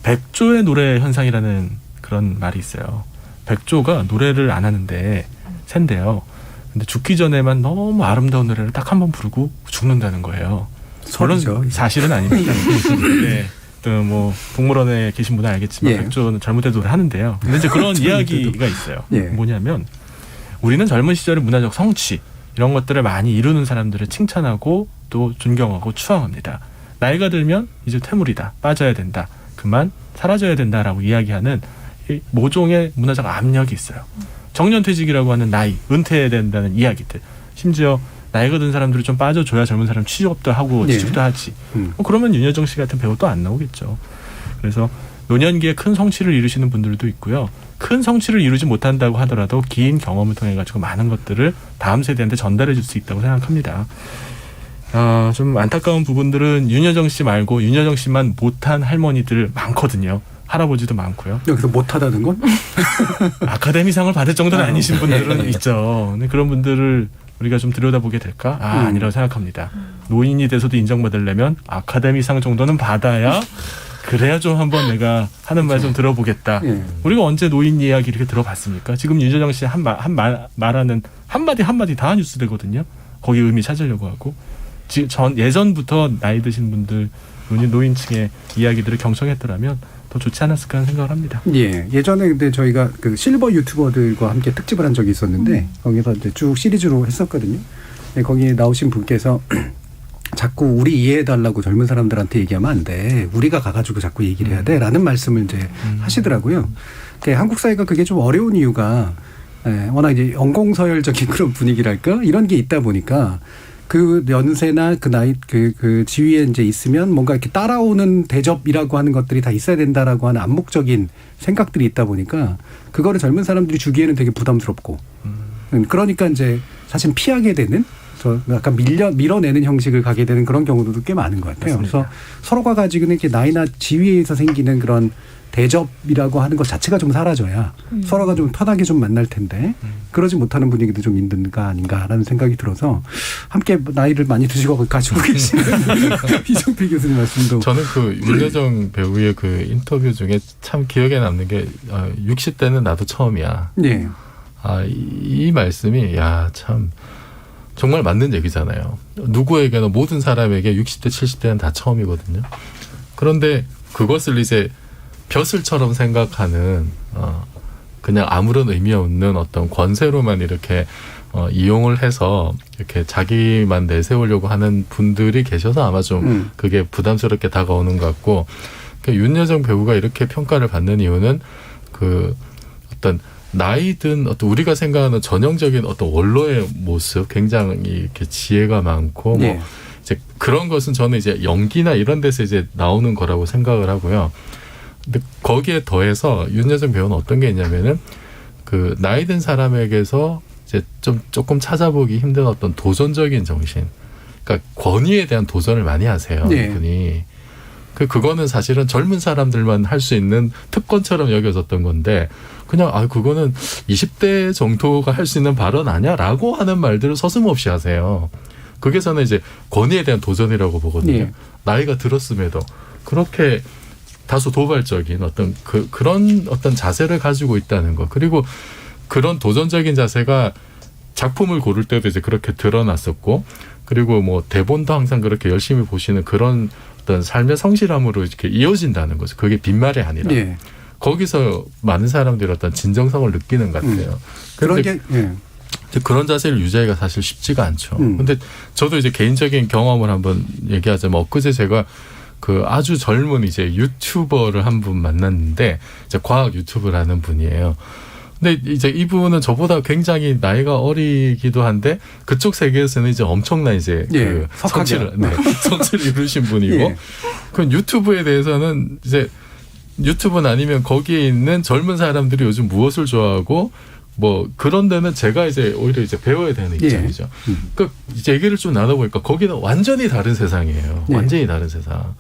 백조의 노래 현상이라는 그런 말이 있어요. 백조가 노래를 안 하는데 샌대요. 근데 죽기 전에만 너무 아름다운 노래를 딱 한 번 부르고 죽는다는 거예요. 물론 사실은 아닙니다. 네. 또 뭐 동물원에 계신 분은 알겠지만 예. 백조는 젊을 때 노래 하는데요. 근데 이제 그런 이야기가 있어요. 예. 뭐냐면 우리는 젊은 시절의 문화적 성취 이런 것들을 많이 이루는 사람들을 칭찬하고 또 존경하고 추앙합니다. 나이가 들면 이제 퇴물이다, 빠져야 된다, 그만 사라져야 된다라고 이야기하는 이 모종의 문화적 압력이 있어요. 정년퇴직이라고 하는 나이, 은퇴해야 된다는 이야기들, 심지어 나이가 든 사람들이 좀 빠져줘야 젊은 사람 취업도 하고 취직도 하지. 그러면 윤여정 씨 같은 배우 또 안 나오겠죠. 그래서 노년기에 큰 성취를 이루시는 분들도 있고요. 큰 성취를 이루지 못한다고 하더라도 긴 경험을 통해 가지고 많은 것들을 다음 세대한테 전달해 줄 수 있다고 생각합니다. 좀 안타까운 부분들은 윤여정 씨 말고 윤여정 씨만 못한 할머니들 많거든요. 할아버지도 많고요. 여기서 못하다는 건? 아카데미상을 받을 정도는 아니신 분들은 있죠. 근데 그런 분들을 우리가 좀 들여다보게 될까? 아니라고 생각합니다. 노인이 돼서도 인정받으려면 아카데미상 정도는 받아야 그래야 좀 한번 내가 하는 말 좀 들어보겠다. 우리가 언제 노인 이야기 이렇게 들어봤습니까? 지금 윤여정 씨 말하는 한마디 다 뉴스 되거든요. 거기 의미 찾으려고 하고. 예전부터 나이 드신 분들, 노인층의 이야기들을 경청했더라면 더 좋지 않았을까 하는 생각을 합니다. 예. 예전에 근데 저희가 그 실버 유튜버들과 함께 특집을 한 적이 있었는데 거기서 이제 쭉 시리즈로 했었거든요. 네, 거기에 나오신 분께서 자꾸 우리 이해해달라고 젊은 사람들한테 얘기하면 안 돼. 우리가 가가지고 자꾸 얘기를 해야 돼. 라는 말씀을 이제 하시더라고요. 그러니까 한국 사회가 그게 좀 어려운 이유가 워낙 이제 연공서열적인 그런 분위기랄까? 이런 게 있다 보니까 그 연세나 그 나이 그 지위에 이제 있으면 뭔가 이렇게 따라오는 대접이라고 하는 것들이 다 있어야 된다라고 하는 암묵적인 생각들이 있다 보니까 그거를 젊은 사람들이 주기에는 되게 부담스럽고 그러니까 이제 사실 피하게 되는 약간 밀어내는 형식을 가게 되는 그런 경우도 꽤 많은 것 같아요. 맞습니다. 그래서 서로가 가지고 있는 이렇게 나이나 지위에서 생기는 그런 대접이라고 하는 것 자체가 좀 사라져야 서로가 좀 편하게 좀 만날 텐데 그러지 못하는 분위기도 좀 있는가 아닌가라는 생각이 들어서 함께 나이를 많이 드시고 가지고 계시는 이정필 교수님 말씀도 저는 그 윤여정 배우의 그 인터뷰 중에 참 기억에 남는 게 60대는 나도 처음이야. 네. 이 말씀이 참 정말 맞는 얘기잖아요. 누구에게나 모든 사람에게 60대 70대는 다 처음이거든요. 그런데 그것을 이제 벼슬처럼 생각하는 그냥 아무런 의미 없는 어떤 권세로만 이렇게 이용을 해서 이렇게 자기만 내세우려고 하는 분들이 계셔서 아마 좀 그게 부담스럽게 다가오는 것 같고 그러니까 윤여정 배우가 이렇게 평가를 받는 이유는 그 어떤 나이든 어떤 우리가 생각하는 전형적인 어떤 원로의 모습 굉장히 이렇게 지혜가 많고 뭐 이제 그런 것은 저는 이제 연기나 이런 데서 이제 나오는 거라고 생각을 하고요. 근데 거기에 더해서 윤여정 배우는 어떤 게 있냐면은 그 나이 든 사람에게서 이제 좀 조금 찾아보기 힘든 어떤 도전적인 정신, 그러니까 권위에 대한 도전을 많이 하세요. 이분이. 그거는 사실은 젊은 사람들만 할 수 있는 특권처럼 여겨졌던 건데 그냥 그거는 20대 정도가 할 수 있는 발언 아니야라고 하는 말들을 서슴없이 하세요. 그게 저는 이제 권위에 대한 도전이라고 보거든요. 나이가 들었음에도 그렇게 다소 도발적인 어떤 그런 어떤 자세를 가지고 있다는 거. 그리고 그런 도전적인 자세가 작품을 고를 때도 이제 그렇게 드러났었고, 그리고 뭐 대본도 항상 그렇게 열심히 보시는 그런 어떤 삶의 성실함으로 이렇게 이어진다는 거죠. 그게 빈말이 아니라. 거기서 많은 사람들이 어떤 진정성을 느끼는 것 같아요. 그런 게 그런 자세를 유지하기가 사실 쉽지가 않죠. 근데 저도 이제 개인적인 경험을 한번 얘기하자면 엊그제 제가 그 아주 젊은 이제 유튜버를 한 분 만났는데 이제 과학 유튜브를 하는 분이에요. 근데 이제 이분은 저보다 굉장히 나이가 어리기도 한데 그쪽 세계에서는 이제 엄청난 이제 그 성취를 이루신 분이고 그 유튜브에 대해서는 이제 유튜브는 아니면 거기에 있는 젊은 사람들이 요즘 무엇을 좋아하고 뭐 그런 데는 제가 이제 오히려 이제 배워야 되는 입장이죠. 그 이제 얘기를 좀 나눠보니까 거기는 완전히 다른 세상이에요. 완전히 다른 세상.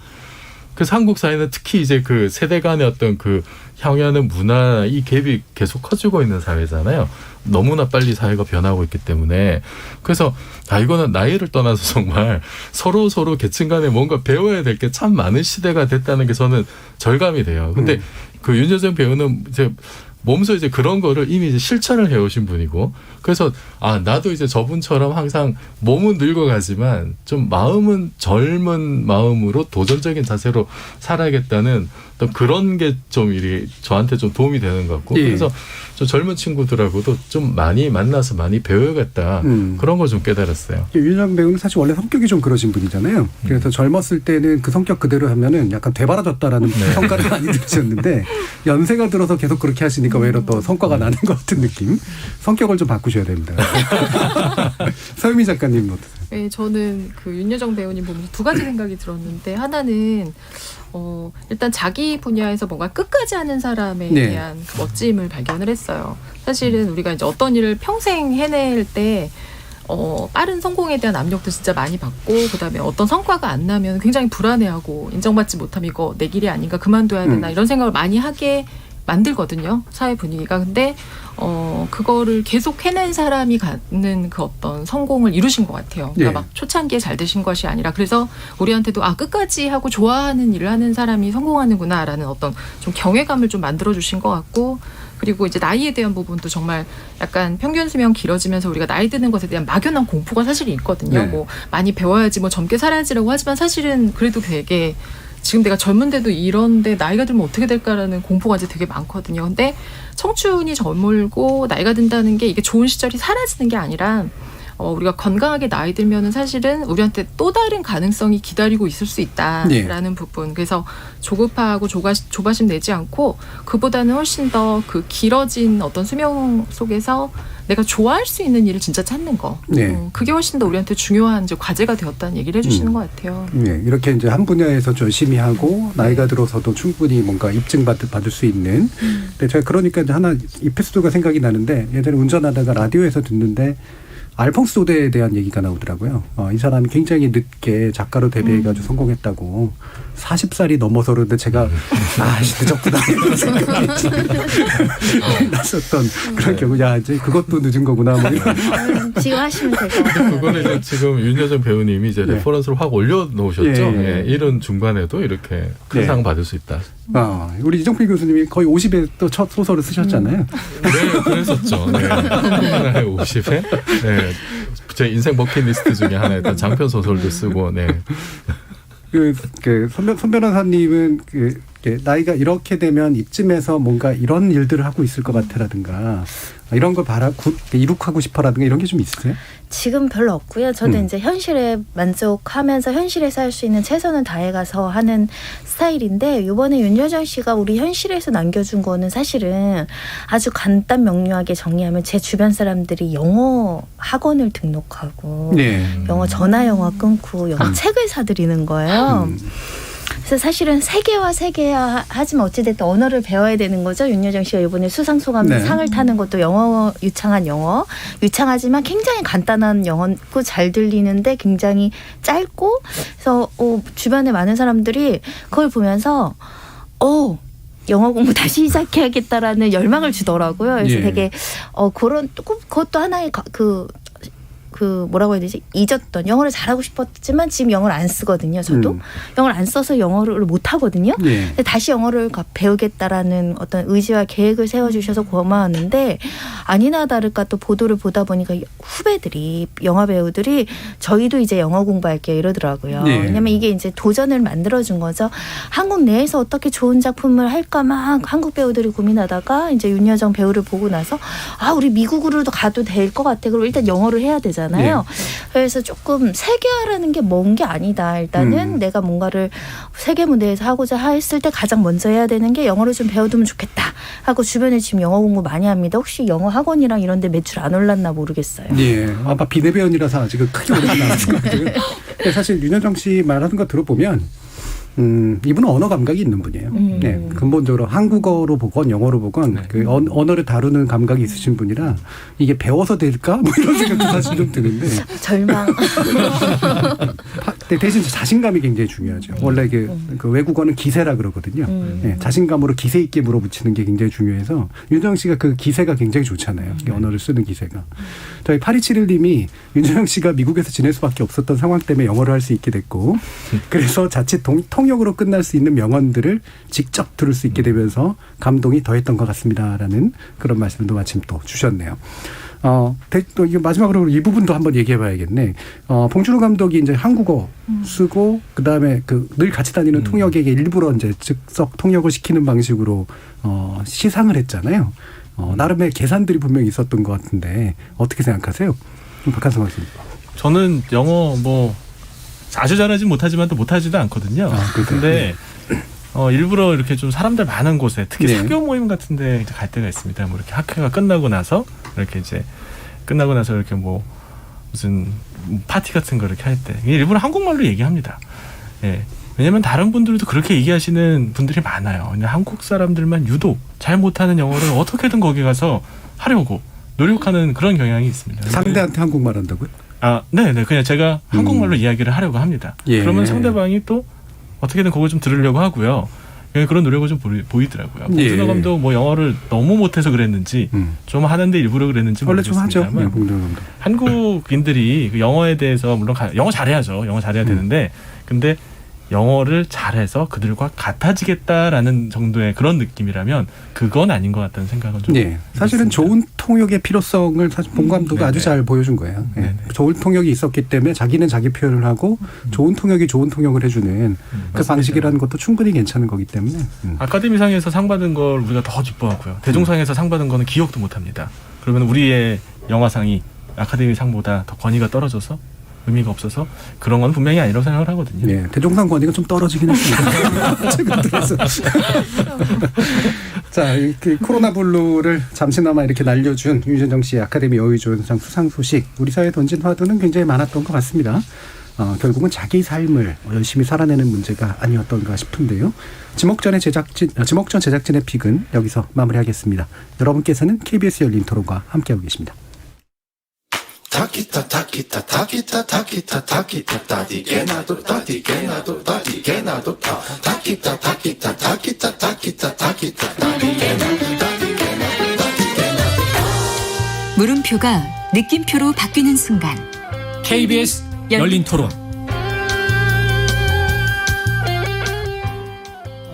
그래서 한국 사회는 특히 이제 그 세대 간의 어떤 그 향유하는 문화 이 갭이 계속 커지고 있는 사회잖아요. 너무나 빨리 사회가 변하고 있기 때문에 그래서 이거는 나이를 떠나서 정말 서로 계층 간에 뭔가 배워야 될 게 참 많은 시대가 됐다는 게 저는 절감이 돼요. 근데 그 윤여정 배우는 이제 몸소 이제 그런 거를 이미 이제 실천을 해오신 분이고 그래서 나도 이제 저분처럼 항상 몸은 늙어가지만 좀 마음은 젊은 마음으로 도전적인 자세로 살아야겠다는 또 그런 게 좀 저한테 좀 도움이 되는 것 같고 예. 그래서 좀 젊은 친구들하고도 좀 많이 만나서 많이 배워야겠다 그런 걸 좀 깨달았어요. 윤여정 배우는 사실 원래 성격이 좀 그러신 분이잖아요. 그래서 젊었을 때는 그 성격 그대로 하면은 약간 되바라졌다라는 평가를 많이 들으셨는데 연세가 들어서 계속 그렇게 하시니까 오히려 또 성과가 나는 것 같은 느낌. 성격을 좀 바꾸셔야 됩니다. 서유미 작가님 어떠세요? 네, 저는 그 윤여정 배우님 보면서 두 가지 생각이 들었는데 하나는 일단 자기 분야에서 뭔가 끝까지 하는 사람에 네. 대한 그 멋짐을 발견을 했어요. 사실은 우리가 이제 어떤 일을 평생 해낼 때 빠른 성공에 대한 압력도 진짜 많이 받고 그다음에 어떤 성과가 안 나면 굉장히 불안해하고 인정받지 못하면 이거 내 길이 아닌가 그만둬야 되나 이런 생각을 많이 하게 만들거든요. 사회 분위기가. 근데 그거를 계속 해낸 사람이 갖는 그 어떤 성공을 이루신 것 같아요. 그러니까 네. 막 초창기에 잘 되신 것이 아니라 그래서 우리한테도 끝까지 하고 좋아하는 일을 하는 사람이 성공하는구나라는 어떤 좀 경외감을 좀 만들어주신 것 같고 그리고 이제 나이에 대한 부분도 정말 약간 평균 수명 길어지면서 우리가 나이 드는 것에 대한 막연한 공포가 사실 있거든요. 네. 뭐 많이 배워야지 뭐 젊게 살아야지라고 하지만 사실은 그래도 되게 지금 내가 젊은데도 이런데 나이가 들면 어떻게 될까라는 공포가 이제 되게 많거든요. 근데 청춘이 젊고 나이가 든다는 게 이게 좋은 시절이 사라지는 게 아니라 우리가 건강하게 나이 들면은 사실은 우리한테 또 다른 가능성이 기다리고 있을 수 있다라는 부분. 그래서 조급하고 조바심 내지 않고 그보다는 훨씬 더 그 길어진 어떤 수명 속에서 내가 좋아할 수 있는 일을 진짜 찾는 거. 네. 그게 훨씬 더 우리한테 중요한 이제 과제가 되었다는 얘기를 해주시는 것 같아요. 네, 이렇게 이제 한 분야에서 열심히 하고 나이가 들어서도 충분히 뭔가 입증받을 수 있는. 근데 제가 그러니까 이제 하나 에피소드가 생각이 나는데 예전에 운전하다가 라디오에서 듣는데 알퐁스 도데에 대한 얘기가 나오더라고요. 이 사람이 굉장히 늦게 작가로 데뷔해가지고 성공했다고. 40살이 넘어서 그런데 제가 늦었구나 이런 생각이 났었던 그런 경우. 이제 그것도 늦은 거구나. 뭐 이런. 지금 하시면 될 것 같아요. 그거는 이제 지금 윤여정 배우님이 이제 레퍼런스를 확 올려놓으셨죠. 이런 중간에도 이렇게 큰 상 받을 수 있다. 우리 이정필 교수님이 거의 50에 또 첫 소설을 쓰셨잖아요. 네, 그랬었죠. 네. 하나의 50에. 네. 제 인생 버킷리스트 중에 하나였던 장편 소설도 쓰고, 네. 손 변호사님은 나이가 이렇게 되면 이쯤에서 뭔가 이런 일들을 하고 있을 것 같아라든가 이런 걸 이룩하고 싶어라든가 이런 게 좀 있으세요? 지금 별로 없고요. 저도 이제 현실에 만족하면서 현실에서 할 수 있는 최선을 다해가서 하는 스타일인데 이번에 윤여정 씨가 우리 현실에서 남겨준 거는 사실은 아주 간단 명료하게 정리하면 제 주변 사람들이 영어 학원을 등록하고 영어 전화 영어 끊고 영어 책을 사들이는 거예요. 그래서 사실은 세계화 하지만 어찌됐든 언어를 배워야 되는 거죠. 윤여정 씨가 이번에 수상소감 상을 타는 것도 영어 유창하지만 굉장히 간단한 영어고 잘 들리는데 굉장히 짧고 그래서 주변에 많은 사람들이 그걸 보면서 영어 공부 다시 시작해야겠다라는 열망을 주더라고요. 그래서 되게 그런 그것도 하나의 뭐라고 해야 되지? 잊었던 영어를 잘하고 싶었지만 지금 영어를 안 쓰거든요. 저도 영어를 안 써서 영어를 못 하거든요. 근데 다시 영어를 배우겠다라는 어떤 의지와 계획을 세워주셔서 고마웠는데 아니나 다를까 또 보도를 보다 보니까 후배들이 영화 배우들이 저희도 이제 영어 공부할게요 이러더라고요. 왜냐면 이게 이제 도전을 만들어준 거죠. 한국 내에서 어떻게 좋은 작품을 할까 막 한국 배우들이 고민하다가 이제 윤여정 배우를 보고 나서 우리 미국으로도 가도 될 것 같아. 그럼 일단 영어를 해야 되잖아요. 그래서 조금 세계화라는 게 먼 게 아니다. 일단은 내가 뭔가를 세계 무대에서 하고자 했을 때 가장 먼저 해야 되는 게 영어를 좀 배워두면 좋겠다 하고 주변에 지금 영어 공부 많이 합니다. 혹시 영어 학원이랑 이런 데 매출 안 올랐나 모르겠어요. 아마 비대면이라서 아직은 크게 오르지 않았을 것 같아요. 사실 윤여정 씨 말하는 거 들어보면 이분은 언어 감각이 있는 분이에요. 네, 근본적으로 한국어로 보건 영어로 보건 그 언어를 다루는 감각이 있으신 분이라 이게 배워서 될까? 뭐 이런 생각도 사실 좀 드는데. 절망. 대신 자신감이 굉장히 중요하죠. 원래 그 외국어는 기세라 그러거든요. 네, 자신감으로 기세 있게 물어붙이는 게 굉장히 중요해서 윤정영 씨가 그 기세가 굉장히 좋잖아요. 언어를 쓰는 기세가. 저희 8271님이 윤정영 씨가 미국에서 지낼 수밖에 없었던 상황 때문에 영어를 할 수 있게 됐고 그래서 자칫 통역으로 끝날 수 있는 명언들을 직접 들을 수 있게 되면서 감동이 더했던 것 같습니다라는 그런 말씀도 마침 또 주셨네요. 또 이게 마지막으로 이 부분도 한번 얘기해 봐야겠네. 봉준호 감독이 이제 한국어 쓰고 그다음에 늘 같이 다니는 통역에게 일부러 이제 즉석 통역을 시키는 방식으로 시상을 했잖아요. 나름의 계산들이 분명히 있었던 것 같은데 어떻게 생각하세요? 박한성 박사님. 저는 영어 뭐 아주 잘하진 못하지만 또 못하지도 않거든요. 근데 일부러 이렇게 좀 사람들 많은 곳에 특히 사교 모임 같은 데 갈 때가 있습니다. 뭐 이렇게 학회가 끝나고 나서 이렇게 뭐 무슨 파티 같은 거 이렇게 할 때 일부러 한국말로 얘기합니다. 예. 왜냐면 다른 분들도 그렇게 얘기하시는 분들이 많아요. 그냥 한국 사람들만 유독 잘 못하는 영어를 어떻게든 거기 가서 하려고 노력하는 그런 경향이 있습니다. 상대한테 한국말 한다고요? 네네. 그냥 제가 한국말로 이야기를 하려고 합니다. 그러면 상대방이 또 어떻게든 그걸 좀 들으려고 하고요. 그런 노력을 좀 보이더라고요. 봉준호 감독 뭐 영어를 너무 못해서 그랬는지 좀 하는데 일부러 그랬는지 모르겠습니다만 한국인들이 그 영어에 대해서 물론 영어 잘해야죠. 영어 잘해야 되는데 근데 영어를 잘해서 그들과 같아지겠다라는 정도의 그런 느낌이라면 그건 아닌 것 같다는 생각은 좀 사실은 좋은 통역의 필요성을 사실 봉 감독이 아주 잘 보여준 거예요. 좋은 통역이 있었기 때문에 자기는 자기 표현을 하고 좋은 통역이 좋은 통역을 해주는 그 방식이라는 것도 충분히 괜찮은 거기 때문에 아카데미상에서 상 받은 걸 우리가 더 기뻐하고요. 대종상에서 상 받은 거는 기억도 못합니다. 그러면 우리의 영화상이 아카데미상보다 더 권위가 떨어져서 의미가 없어서 그런 건 분명히 아니라고 생각을 하거든요. 네, 대종상 권위가 좀 떨어지긴 했습니다. 최근 들어서. 자, 이렇게 코로나 블루를 잠시나마 이렇게 날려준 윤여정 씨의 아카데미 여의조연상 수상 소식, 우리 사회에 던진 화두는 굉장히 많았던 것 같습니다. 결국은 자기 삶을 열심히 살아내는 문제가 아니었던가 싶은데요. 지목전 제작진의 픽은 여기서 마무리하겠습니다. 여러분께서는 KBS 열린 토론과 함께하고 계십니다. 물음표가 느낌표로 바뀌는 순간 KBS 열린 토론.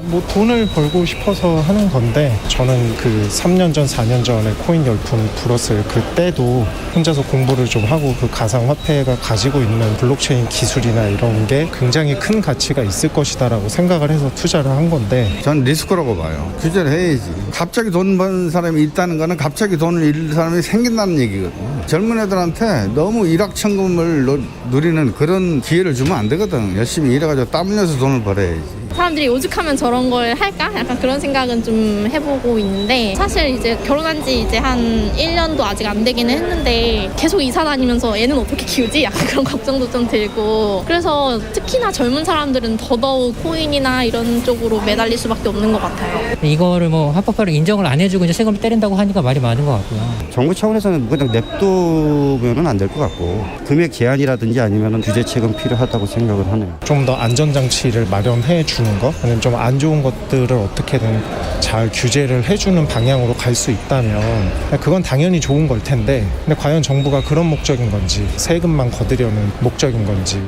뭐 돈을 벌고 싶어서 하는 건데 저는 그 3년 전 4년 전에 코인 열풍이 불었을 그때도 혼자서 공부를 좀 하고 그 가상화폐가 가지고 있는 블록체인 기술이나 이런 게 굉장히 큰 가치가 있을 것이다라고 생각을 해서 투자를 한 건데 전 리스크라고 봐요. 규제를 해야지. 갑자기 돈 버는 사람이 있다는 거는 갑자기 돈을 잃는 사람이 생긴다는 얘기거든요. 젊은 애들한테 너무 일확천금을 누리는 그런 기회를 주면 안 되거든. 열심히 일해가지고 땀 흘려서 돈을 벌어야지. 사람들이 오죽하면 저런 걸 할까? 약간 그런 생각은 좀 해보고 있는데 사실 이제 결혼한 지 이제 한 1년도 아직 안 되기는 했는데 계속 이사 다니면서 애는 어떻게 키우지? 약간 그런 걱정도 좀 들고 그래서 특히나 젊은 사람들은 더더욱 코인이나 이런 쪽으로 매달릴 수밖에 없는 것 같아요. 이거를 뭐 합법화를 인정을 안 해주고 이제 세금을 때린다고 하니까 말이 많은 것 같고요. 정부 차원에서는 그냥 냅두면은 안 될 것 같고 금액 제한이라든지 아니면은 규제 책은 필요하다고 생각을 하네요. 좀 더 안전장치를 마련해 주는 거 아니면 좀 안 좋은 것들을 어떻게든 잘 규제를 해주는 방향으로 갈 수 있다면 그건 당연히 좋은 걸 텐데 근데 과연 정부가 그런 목적인 건지 세금만 거두려는 목적인 건지.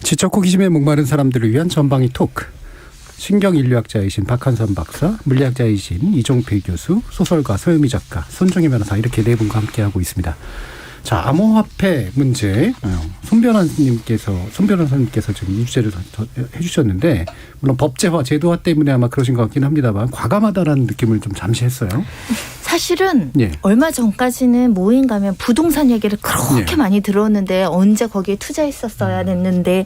지적 호기심에 목마른 사람들을 위한 전방위 토크. 신경인류학자이신 박한선 박사, 물리학자이신 이종필 교수, 소설가 서유미 작가, 손정혜 변호사 이렇게 네 분과 함께하고 있습니다. 자, 암호화폐 문제, 손 변호사님께서 지금 이 주제를 해주셨는데, 물론 법제화, 제도화 때문에 아마 그러신 것 같긴 합니다만, 과감하다라는 느낌을 좀 잠시 했어요. 사실은 얼마 전까지는 모임 가면 부동산 얘기를 그렇게 많이 들었는데 언제 거기에 투자했었어야 됐는데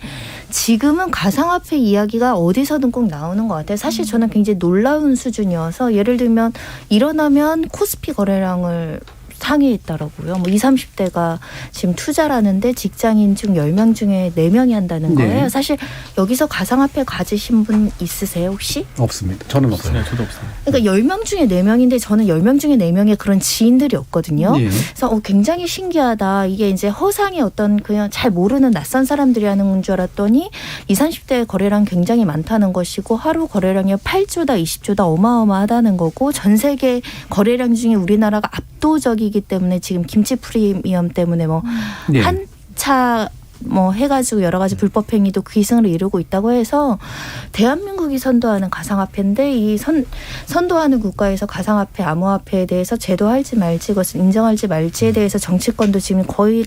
지금은 가상화폐 이야기가 어디서든 꼭 나오는 것 같아요. 사실 저는 굉장히 놀라운 수준이어서 예를 들면 일어나면 코스피 거래량을 상위에 있더라고요. 뭐 20, 30대가 지금 투자라는데 직장인 중 10명 중에 4명이 한다는 거예요. 네. 사실 여기서 가상화폐 가지신 분 있으세요 혹시? 없습니다. 저는 없어요. 네, 저도 없어요. 그러니까 10명 중에 4명인데 저는 10명 중에 4명의 그런 지인들이 없거든요. 예. 그래서 굉장히 신기하다. 이게 이제 허상의 어떤 그냥 잘 모르는 낯선 사람들이 하는 줄 알았더니 20, 30대 거래량 굉장히 많다는 것이고 하루 거래량이 8조다 20조다 어마어마하다는 거고 전 세계 거래량 중에 우리나라가 압도적이기 때문에 지금 김치 프리미엄 때문에 뭐 네. 한차 뭐 해가지고 여러 가지 불법 행위도 기승을 이루고 있다고 해서 대한민국이 선도하는 가상화폐인데 이 선도하는 국가에서 가상화폐, 암호화폐에 대해서 제도할지 말지 그것을 인정할지 말지에 대해서 정치권도 지금 거의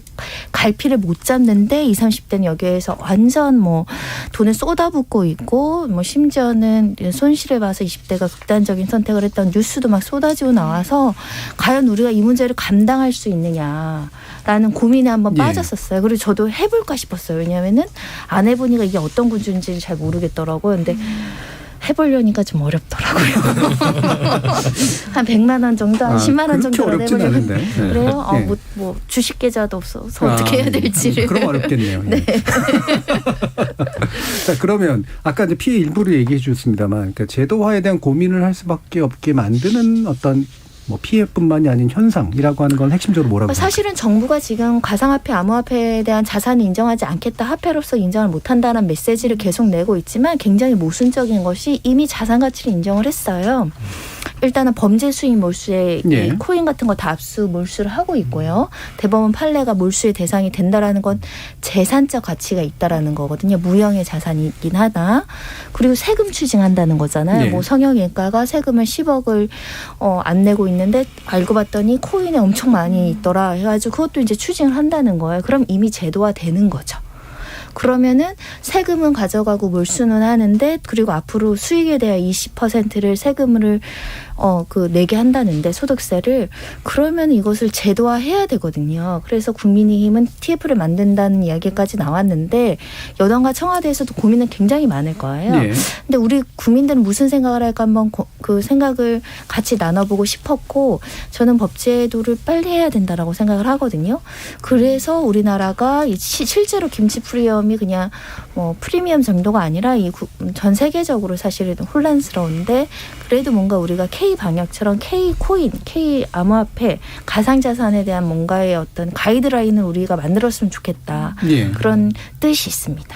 갈피를 못 잡는데 20, 30대는 여기에서 완전 뭐 돈을 쏟아붓고 있고 뭐 심지어는 손실을 봐서 20대가 극단적인 선택을 했던 뉴스도 막 쏟아지고 나와서 과연 우리가 이 문제를 감당할 수 있느냐라는 고민에 한번 빠졌었어요. 그리고 저도 해볼까 싶었어요. 왜냐하면은 안 해보니까 이게 어떤 구조인지를 잘 모르겠더라고요. 근데 해보려니까 좀 어렵더라고요. 한 100만 원 정도, 한 10만 원 정도 해보려면 네. 그래요? 네. 뭐 주식 계좌도 없어서 어떻게 해야 될지를. 그럼 어렵겠네요. 네. 자, 그러면 아까 이제 피해 일부를 얘기해 주셨습니다만, 그러니까 제도화에 대한 고민을 할 수밖에 없게 만드는 어떤 뭐 피해뿐만이 아닌 현상이라고 하는 건 핵심적으로 뭐라고 사실은 정부가 지금 가상화폐, 암호화폐에 대한 자산을 인정하지 않겠다, 화폐로서 인정을 못한다는 메시지를 계속 내고 있지만 굉장히 모순적인 것이 이미 자산 가치를 인정을 했어요. 일단은 범죄 수익 몰수에 예. 코인 같은 거 다 압수 몰수를 하고 있고요. 대법원 판례가 몰수의 대상이 된다라는 건 재산적 가치가 있다라는 거거든요. 무형의 자산이긴 하다. 그리고 세금 추징한다는 거잖아요. 네. 뭐 성형외과가 세금을 10억을 안 내고 있는데 알고 봤더니 코인에 엄청 많이 있더라 해가지고 그것도 이제 추징을 한다는 거예요. 그럼 이미 제도화 되는 거죠. 그러면은 세금은 가져가고 몰수는 하는데 그리고 앞으로 수익에 대한 20%를 세금을 내게 한다는데 소득세를 그러면 이것을 제도화해야 되거든요. 그래서 국민의힘은 TF를 만든다는 이야기까지 나왔는데 여당과 청와대에서도 고민은 굉장히 많을 거예요. 네. 근데 우리 국민들은 무슨 생각을 할까 한번 그 생각을 같이 나눠보고 싶었고 저는 법제도를 빨리 해야 된다라고 생각을 하거든요. 그래서 우리나라가 실제로 김치 프리미엄이 그냥 뭐 프리미엄 정도가 아니라 전 세계적으로 사실은 혼란스러운데 그래도 뭔가 우리가 K 방역처럼 K 코인, K 암호화폐, 가상자산에 대한 뭔가의 어떤 가이드라인을 우리가 만들었으면 좋겠다. 예. 그런 뜻이 있습니다.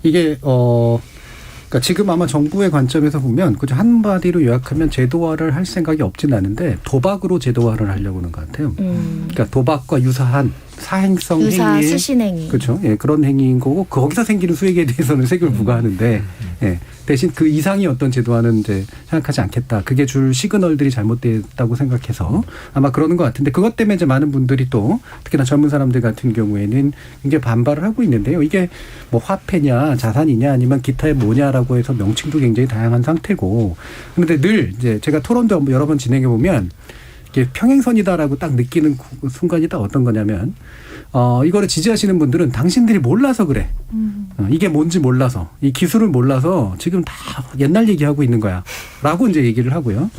이게 그러니까 지금 아마 정부의 관점에서 보면 그저 한마디로 요약하면 제도화를 할 생각이 없진 않은데 도박으로 제도화를 하려고 하는 것 같아요. 그러니까 도박과 유사한 사행성 행위, 수신행위. 그렇죠. 예, 그런 행위인 거고 거기서 생기는 수익에 대해서는 세금을 부과하는데 예, 대신 그 이상의 어떤 제도화는 이제 생각하지 않겠다. 그게 줄 시그널들이 잘못됐다고 생각해서 아마 그러는 것 같은데 그것 때문에 이제 많은 분들이 또 특히나 젊은 사람들 같은 경우에는 굉장히 반발을 하고 있는데요. 이게 뭐 화폐냐 자산이냐 아니면 기타의 뭐냐라고 해서 명칭도 굉장히 다양한 상태고 그런데 늘 이제 제가 토론도 여러 번 진행해 보면 이게 평행선이다라고 딱 느끼는 순간이 딱 어떤 거냐면 이거를 지지하시는 분들은 당신들이 몰라서 그래. 이게 뭔지 몰라서 이 기술을 몰라서 지금 다 옛날 얘기하고 있는 거야 라고 이제 얘기를 하고요.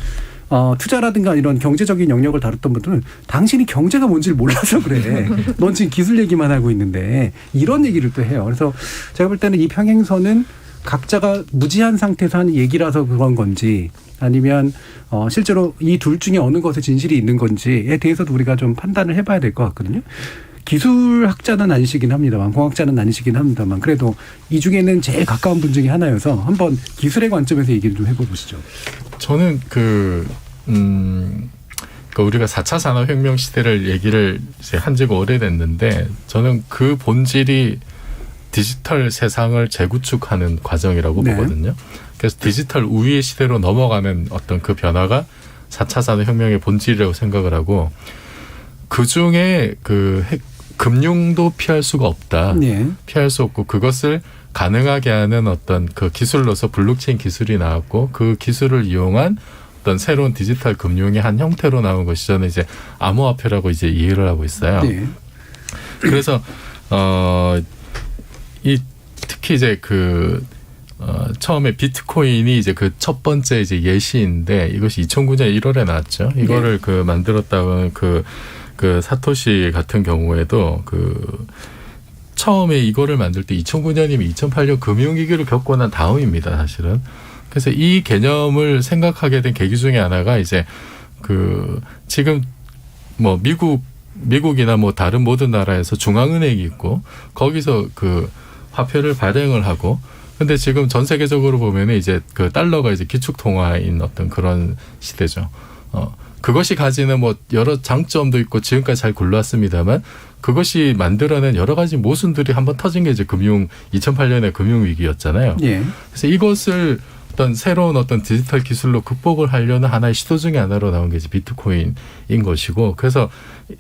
투자라든가 이런 경제적인 영역을 다뤘던 분들은 당신이 경제가 뭔지를 몰라서 그래. 넌 지금 기술 얘기만 하고 있는데 이런 얘기를 또 해요. 그래서 제가 볼 때는 이 평행선은 각자가 무지한 상태에서 하는 얘기라서 그런 건지 아니면 실제로 이 둘 중에 어느 것에 진실이 있는 건지에 대해서도 우리가 좀 판단을 해봐야 될 것 같거든요. 기술학자는 아니시긴 합니다만 공학자는 아니시긴 합니다만 그래도 이 중에는 제일 가까운 분 중에 하나여서 한번 기술의 관점에서 얘기를 좀 해보시죠. 저는 우리가 4차 산업혁명 시대를 얘기를 이제 한 지가 오래됐는데 저는 그 본질이 디지털 세상을 재구축하는 과정이라고 보거든요. 그래서 디지털 우위의 시대로 넘어가는 어떤 그 변화가 4차 산업혁명의 본질이라고 생각을 하고 그중에 금융도 피할 수가 없다. 피할 수 없고 그것을 가능하게 하는 어떤 그 기술로서 블록체인 기술이 나왔고 그 기술을 이용한 어떤 새로운 디지털 금융의 한 형태로 나온 것이 저는 이제 암호화폐라고 이제 이해를 하고 있어요. 그래서 특히 이제 처음에 비트코인이 이제 그 첫 번째 이제 예시인데 이것이 2009년 1월에 나왔죠. 이거를 그 만들었다는 그 사토시 같은 경우에도 처음에 이거를 만들 때 2009년이면 2008년 금융위기를 겪고 난 다음입니다, 사실은. 그래서 이 개념을 생각하게 된 계기 중에 하나가 이제 지금 뭐 미국이나 뭐 다른 모든 나라에서 중앙은행이 있고 거기서 화폐를 발행을 하고 근데 지금 전 세계적으로 보면은 이제 달러가 이제 기축통화인 어떤 그런 시대죠. 그것이 가지는 뭐 여러 장점도 있고 지금까지 잘 굴러왔습니다만 그것이 만들어낸 여러 가지 모순들이 한번 터진 게 이제 2008년의 금융위기였잖아요. 예. 그래서 이것을 어떤 새로운 어떤 디지털 기술로 극복을 하려는 하나의 시도 중에 하나로 나온 게 이제 비트코인인 것이고 그래서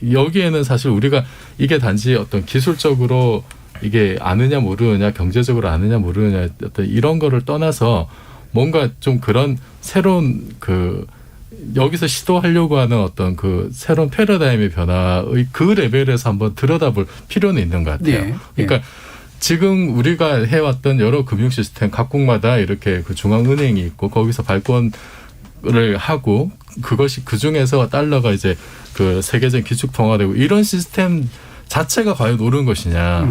여기에는 사실 우리가 이게 단지 어떤 기술적으로 이게 아느냐 모르느냐 경제적으로 아느냐 모르느냐 어떤 이런 거를 떠나서 뭔가 좀 그런 새로운 여기서 시도하려고 하는 어떤 새로운 패러다임의 변화의 그 레벨에서 한번 들여다볼 필요는 있는 것 같아요. 그러니까 지금 우리가 해왔던 여러 금융 시스템 각국마다 이렇게 중앙은행이 있고 거기서 발권을 하고 그것이 그 중에서 달러가 이제 세계적인 기축통화되고 이런 시스템 자체가 과연 옳은 것이냐.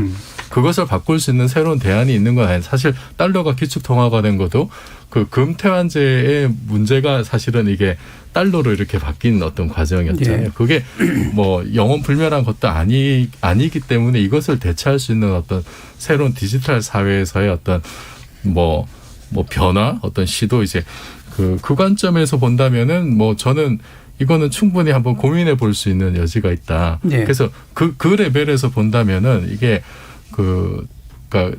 그것을 바꿀 수 있는 새로운 대안이 있는 건 아니에요. 사실 달러가 기축통화가 된 것도 금태환제의 문제가 사실은 이게 달러로 이렇게 바뀐 어떤 과정이었잖아요. 그게 뭐 영원 불멸한 것도 아니기 때문에 이것을 대체할 수 있는 어떤 새로운 디지털 사회에서의 어떤 뭐 변화, 어떤 시도 이제 그 관점에서 본다면은 뭐 저는 이거는 충분히 한번 고민해 볼 수 있는 여지가 있다. 그래서 그 레벨에서 본다면은 이게 그러니까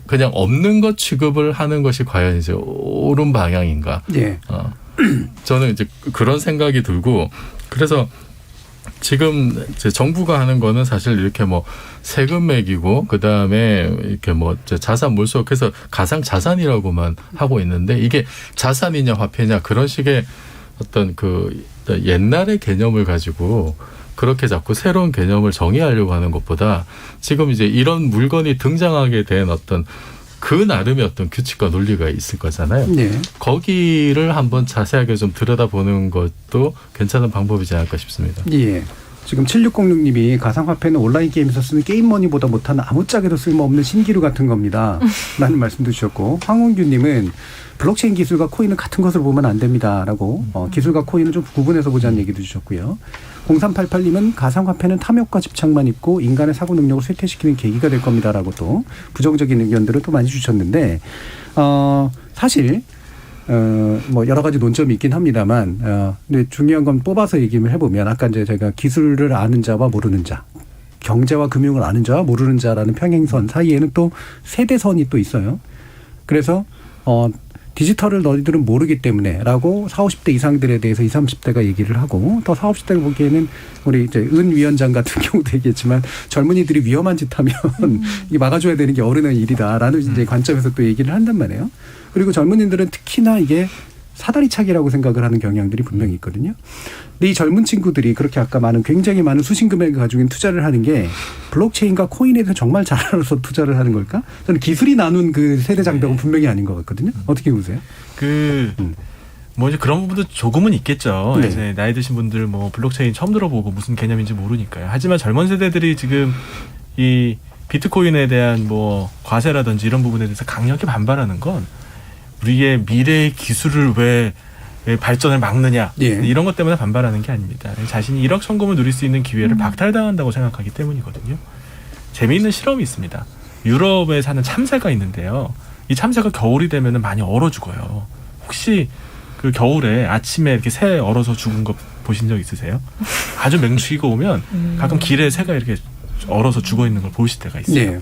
그냥 없는 것 취급을 하는 것이 과연 이제 옳은 방향인가? 저는 이제 그런 생각이 들고 그래서 지금 이제 정부가 하는 거는 사실 이렇게 뭐 세금 매기고 그 다음에 이렇게 뭐 자산 몰수해서 가상 자산이라고만 하고 있는데 이게 자산이냐 화폐냐 그런 식의 어떤 옛날의 개념을 가지고 그렇게 자꾸 새로운 개념을 정의하려고 하는 것보다 지금 이제 이런 물건이 등장하게 된 어떤 그 나름의 어떤 규칙과 논리가 있을 거잖아요. 거기를 한번 자세하게 좀 들여다보는 것도 괜찮은 방법이지 않을까 싶습니다. 예. 지금 7606님이 가상화폐는 온라인 게임에서 쓰는 게임머니보다 못하는 아무짝에도 쓸모없는 신기루 같은 겁니다. 라는 말씀도 주셨고 황원규님은 블록체인 기술과 코인은 같은 것으로 보면 안 됩니다라고 기술과 코인은 좀 구분해서 보자는 얘기도 주셨고요. 0388님은 가상화폐는 탐욕과 집착만 있고 인간의 사고 능력을 쇠퇴시키는 계기가 될 겁니다라고 또 부정적인 의견들을 또 많이 주셨는데 사실 뭐 여러 가지 논점이 있긴 합니다만 근데 중요한 건 뽑아서 얘기를 해보면 아까 이제 제가 기술을 아는 자와 모르는 자 경제와 금융을 아는 자와 모르는 자라는 평행선 사이에는 또 세대선이 또 있어요. 그래서 디지털을 너희들은 모르기 때문에 라고 40, 50대 이상들에 대해서 20, 30대가 얘기를 하고 또 40, 50대가 보기에는 우리 이제 은 위원장 같은 경우도 얘기했지만 젊은이들이 위험한 짓 하면 이게 막아줘야 되는 게 어른의 일이다라는 이제 관점에서 또 얘기를 한단 말이에요. 그리고 젊은이들은 특히나 이게 사다리차기라고 생각을 하는 경향들이 분명히 있거든요. 근데 이 젊은 친구들이 그렇게 아까 굉장히 많은 수신 금액을 가지고 있는 투자를 하는 게 블록체인과 코인에 대해서 정말 잘 알아서 투자를 하는 걸까? 저는 기술이 나눈 그 세대 장벽은 분명히 아닌 것 같거든요. 어떻게 보세요? 뭐 이제 그런 부분도 조금은 있겠죠. 네. 이제 나이 드신 분들 뭐 블록체인 처음 들어보고 무슨 개념인지 모르니까요. 하지만 젊은 세대들이 지금 이 비트코인에 대한 뭐 과세라든지 이런 부분에 대해서 강력히 반발하는 건 우리의 미래의 기술을 왜 발전을 막느냐 이런 것 때문에 반발하는 게 아닙니다. 자신이 1억 천금을 누릴 수 있는 기회를 박탈당한다고 생각하기 때문이거든요. 재미있는 실험이 있습니다. 유럽에 사는 참새가 있는데요. 이 참새가 겨울이 되면 많이 얼어 죽어요. 혹시 그 겨울에 아침에 이렇게 새 얼어서 죽은 거 보신 적 있으세요? 아주 맹추위가 오면 가끔 길에 새가 이렇게 얼어서 죽어 있는 걸 보실 때가 있어요.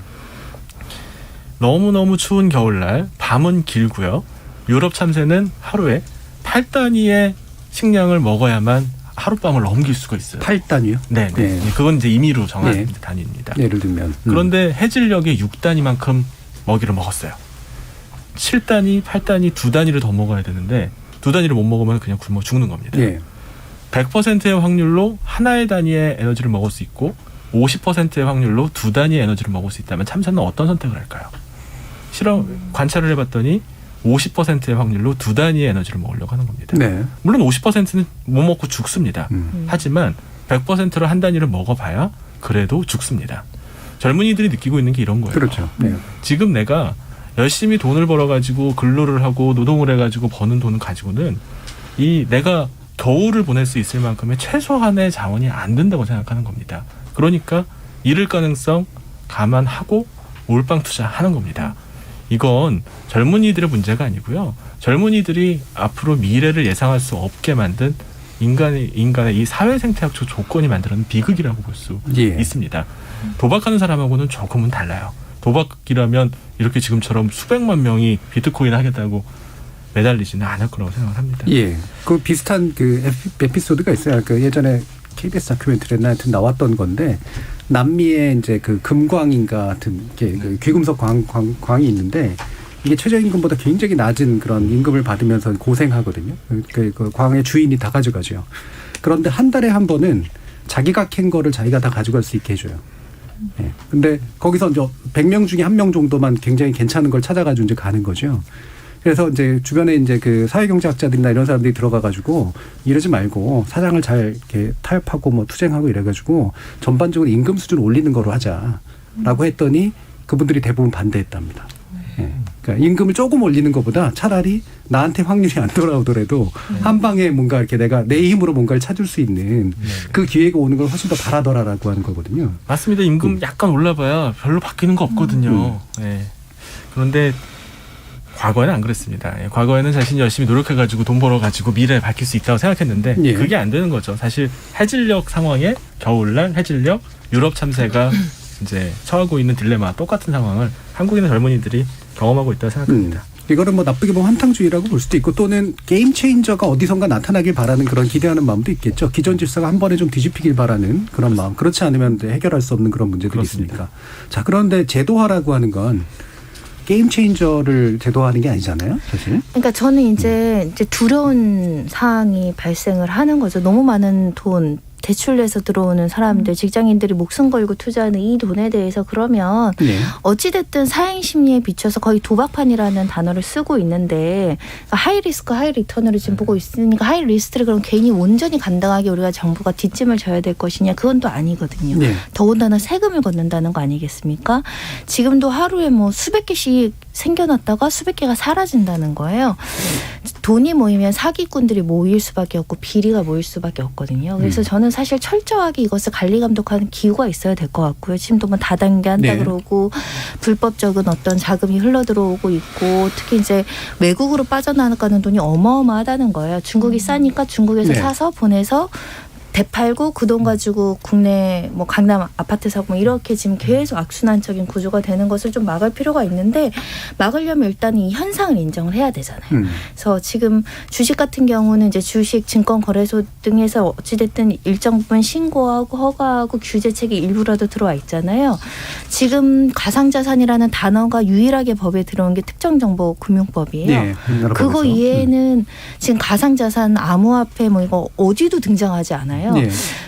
너무너무 추운 겨울날 밤은 길고요. 유럽 참새는 하루에 8단위의 식량을 먹어야만 하룻밤을 넘길 수가 있어요. 8단위요? 네. 그건 이제 임의로 정한 단위입니다. 예를 들면. 그런데 해질녘에 6단위만큼 먹이를 먹었어요. 7단위, 8단위, 2단위를 더 먹어야 되는데 2단위를 못 먹으면 그냥 굶어 죽는 겁니다. 100%의 확률로 하나의 단위의 에너지를 먹을 수 있고 50%의 확률로 2단위의 에너지를 먹을 수 있다면 참새는 어떤 선택을 할까요? 실험 관찰을 해봤더니 50%의 확률로 두 단위의 에너지를 먹으려고 하는 겁니다. 네. 물론 50%는 못 먹고 죽습니다. 하지만 100%를 한 단위를 먹어봐야 그래도 죽습니다. 젊은이들이 느끼고 있는 게 이런 거예요. 그렇죠. 네. 지금 내가 열심히 돈을 벌어가지고 근로를 하고 노동을 해가지고 버는 돈을 가지고는 이 내가 겨울을 보낼 수 있을 만큼의 최소한의 자원이 안 된다고 생각하는 겁니다. 그러니까 잃을 가능성 감안하고 몰빵 투자하는 겁니다. 이건 젊은이들의 문제가 아니고요. 젊은이들이 앞으로 미래를 예상할 수 없게 만든 인간의 이 사회 생태학적 조건이 만드는 비극이라고 볼 수 있습니다. 도박하는 사람하고는 조금은 달라요. 도박이라면 이렇게 지금처럼 수백만 명이 비트코인 하겠다고 매달리지는 않을 거라고 생각을 합니다. 예. 그 비슷한 그 에피소드가 있어요. 그 예전에 KBS 다큐멘터리나 하여튼 나왔던 건데 남미에 이제 그 금광인가 같은 그 귀금속 광이 있는데 이게 최저임금보다 굉장히 낮은 그런 임금을 받으면서 고생하거든요. 그 광의 주인이 다 가져가죠. 그런데 한 달에 한 번은 자기가 캔 거를 자기가 다 가져갈 수 있게 해줘요. 예. 근데 거기서 이제 100명 중에 1명 정도만 굉장히 괜찮은 걸 찾아가지고 이제 가는 거죠. 그래서 이제 주변에 이제 그 사회경제학자들이나 이런 사람들이 들어가가지고 이러지 말고 사장을 잘 이렇게 타협하고 뭐 투쟁하고 이래가지고 전반적으로 임금 수준을 올리는 거로 하자라고 했더니 그분들이 대부분 반대했답니다. 예. 그러니까 임금을 조금 올리는 것보다 차라리 나한테 확률이 안 돌아오더라도 한 방에 뭔가 이렇게 내가 내 힘으로 뭔가를 찾을 수 있는 그 기회가 오는 걸 훨씬 더 바라더라라고 하는 거거든요. 맞습니다. 임금 약간 올라봐야 별로 바뀌는 거 없거든요. 네. 그런데 과거에는 안 그랬습니다. 예, 과거에는 자신이 열심히 노력해가지고 돈 벌어가지고 미래를 밝힐 수 있다고 생각했는데 예. 그게 안 되는 거죠. 사실 해질녘 상황에 겨울날 해질녘 유럽 참새가 이제 처하고 있는 딜레마 똑같은 상황을 한국인의 젊은이들이 경험하고 있다고 생각합니다. 이거를 뭐 나쁘게 보면 한탕주의라고 볼 수도 있고 또는 게임 체인저가 어디선가 나타나길 바라는 그런 기대하는 마음도 있겠죠. 기존 질서가 한 번에 좀 뒤집히길 바라는 그런 마음. 그렇지 않으면 해결할 수 없는 그런 문제들이 그렇습니다. 있으니까. 자, 그런데 제도화라고 하는 건 게임 체인저를 제도화하는 게 아니잖아요, 사실. 그러니까 저는 이제 두려운 사항이 발생을 하는 거죠. 너무 많은 돈 대출 내서 들어오는 사람들, 직장인들이 목숨 걸고 투자하는 이 돈에 대해서 그러면 어찌됐든 사행 심리에 비춰서 거의 도박판이라는 단어를 쓰고 있는데 하이 리스크 하이 리턴으로 지금 보고 있으니까 하이 리스크를 그럼 괜히 온전히 감당하게 우리가 정부가 뒷짐을 져야 될 것이냐, 그건 또 아니거든요. 더군다나 세금을 걷는다는 거 아니겠습니까? 지금도 하루에 뭐 수백 개씩 생겨났다가 수백 개가 사라진다는 거예요. 돈이 모이면 사기꾼들이 모일 수밖에 없고 비리가 모일 수밖에 없거든요. 그래서 저는 사실 철저하게 이것을 관리 감독하는 기구가 있어야 될 것 같고요. 지금도 뭐 다단계 한다 그러고 불법적인 어떤 자금이 흘러들어오고 있고 특히 이제 외국으로 빠져나가는 돈이 어마어마하다는 거예요. 중국이 싸니까 중국에서 사서 보내서 되팔고 그 돈 가지고 국내 뭐 강남 아파트 사고 뭐 이렇게 지금 계속 악순환적인 구조가 되는 것을 좀 막을 필요가 있는데 막으려면 일단 이 현상을 인정을 해야 되잖아요. 그래서 지금 주식 같은 경우는 이제 주식 증권거래소 등에서 어찌됐든 일정 부분 신고하고 허가하고 규제책이 일부라도 들어와 있잖아요. 지금 가상자산이라는 단어가 유일하게 법에 들어온 게 특정정보금융법이에요. 그거 이외에는 지금 가상자산, 암호화폐 뭐 이거 어디도 등장하지 않아요.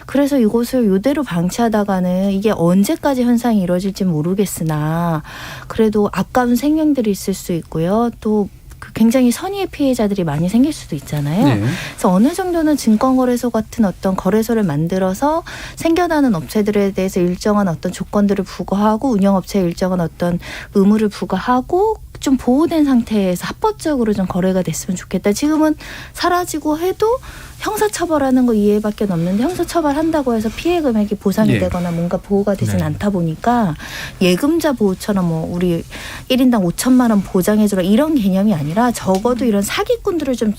그래서 이것을 이대로 방치하다가는 이게 언제까지 현상이 이루어질지 모르겠으나 그래도 아까운 생명들이 있을 수 있고요. 또 굉장히 선의의 피해자들이 많이 생길 수도 있잖아요. 그래서 어느 정도는 증권거래소 같은 어떤 거래소를 만들어서 생겨나는 업체들에 대해서 일정한 어떤 조건들을 부과하고 운영업체에 일정한 어떤 의무를 부과하고 좀 보호된 상태에서 합법적으로 좀 거래가 됐으면 좋겠다. 지금은 사라지고 해도 형사처벌하는 거 이해밖에 없는데 형사처벌한다고 해서 피해 금액이 보상이 되거나 뭔가 보호가 되진 않다 보니까 예금자 보호처럼 뭐 우리 1인당 5천만 원 보장해주라 이런 개념이 아니라 적어도 이런 사기꾼들을 좀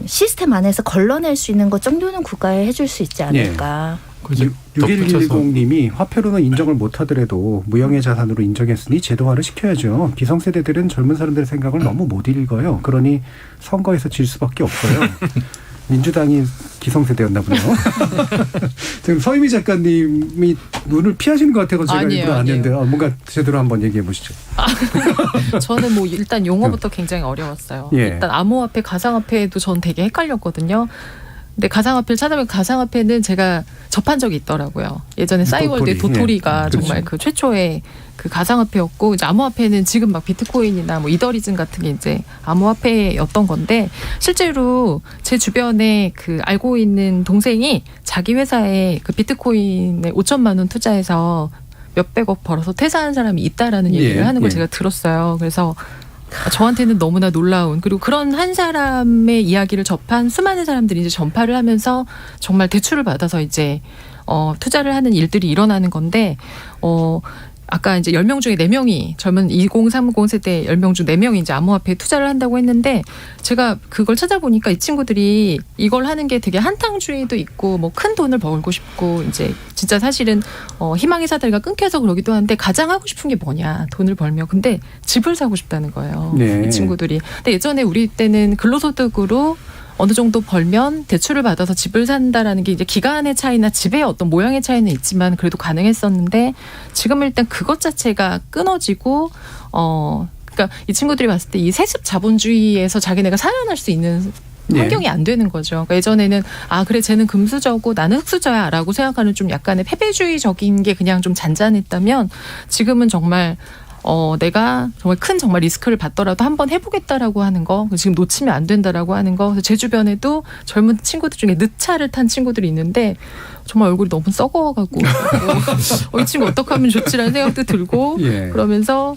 시스템 안에서 걸러낼 수 있는 것 정도는 국가에 해줄 수 있지 않을까. 6110님이 화폐로는 인정을 못하더라도 무형의 자산으로 인정했으니 제도화를 시켜야죠. 기성세대들은 젊은 사람들의 생각을 너무 못 읽어요. 그러니 선거에서 질 수밖에 없어요. 민주당이 기성세대였나 보네요. 지금 서유미 작가님이 눈을 피하시는 것 같아서 제가 일부러 안 했는데 뭔가 제대로 한번 얘기해 보시죠. 저는 뭐 일단 용어부터 굉장히 어려웠어요. 일단 암호화폐, 가상화폐도 전 되게 헷갈렸거든요. 근데 가상화폐를 찾아보면 가상화폐는 제가 접한 적이 있더라고요. 예전에 싸이월드의 도토리가 정말 그 최초의 그 가상화폐였고, 이제 암호화폐는 지금 막 비트코인이나 뭐 이더리즘 같은 게 이제 암호화폐였던 건데, 실제로 제 주변에 그 알고 있는 동생이 자기 회사에 그 비트코인에 5천만 원 투자해서 몇백억 벌어서 퇴사한 사람이 있다라는 얘기를 하는 걸 제가 들었어요. 그래서 저한테는 너무나 놀라운, 그리고 그런 한 사람의 이야기를 접한 수많은 사람들이 이제 전파를 하면서 정말 대출을 받아서 이제 투자를 하는 일들이 일어나는 건데, 아까 이제 10명 중에 4명이 젊은 2030 세대 10명 중 4명이 이제 암호화폐에 투자를 한다고 했는데, 제가 그걸 찾아보니까 이 친구들이 이걸 하는 게 되게 한탕주의도 있고 뭐 큰 돈을 벌고 싶고, 이제 진짜 사실은 희망의 사다리가 끊겨서 그러기도 한데, 가장 하고 싶은 게 뭐냐, 돈을 벌면. 근데 집을 사고 싶다는 거예요. 이 친구들이. 근데 예전에 우리 때는 근로소득으로 어느 정도 벌면 대출을 받아서 집을 산다라는 게 이제 기간의 차이나 집의 어떤 모양의 차이는 있지만 그래도 가능했었는데, 지금 일단 그것 자체가 끊어지고, 그러니까 이 친구들이 봤을 때 이 세습 자본주의에서 자기네가 살아날 수 있는 환경이 안 되는 거죠. 그러니까 예전에는 그래 쟤는 금수저고 나는 흙수저야라고 생각하는 좀 약간의 패배주의적인 게 그냥 좀 잔잔했다면, 지금은 정말 내가 정말 큰 정말 리스크를 받더라도 한번 해보겠다라고 하는 거, 지금 놓치면 안 된다라고 하는 거. 그래서 제 주변에도 젊은 친구들 중에 늦차를 탄 친구들이 있는데 정말 얼굴이 너무 썩어가고 이 친구 어떻게 하면 좋지라는 생각도 들고, 그러면서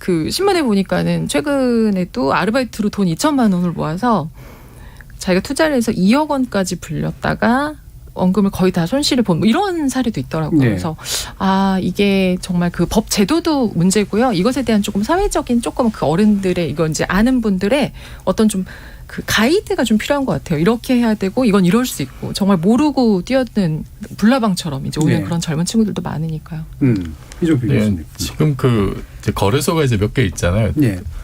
그 신문에 보니까는 최근에도 아르바이트로 돈 2천만 원을 모아서 자기가 투자를 해서 2억 원까지 불렸다가 원금을 거의 다 손실을 본 뭐 이런 사례도 있더라고요. 그래서 이게 정말 그 법 제도도 문제고요. 이것에 대한 조금 사회적인 조금 그 어른들의, 이거 이제 아는 분들의 어떤 좀 그 가이드가 좀 필요한 것 같아요. 이렇게 해야 되고 이건 이럴 수 있고, 정말 모르고 뛰어든 불나방처럼 이제 오는 그런 젊은 친구들도 많으니까요. 이종필 교수님. 지금 그 이제 거래소가 이제 몇 개 있잖아요.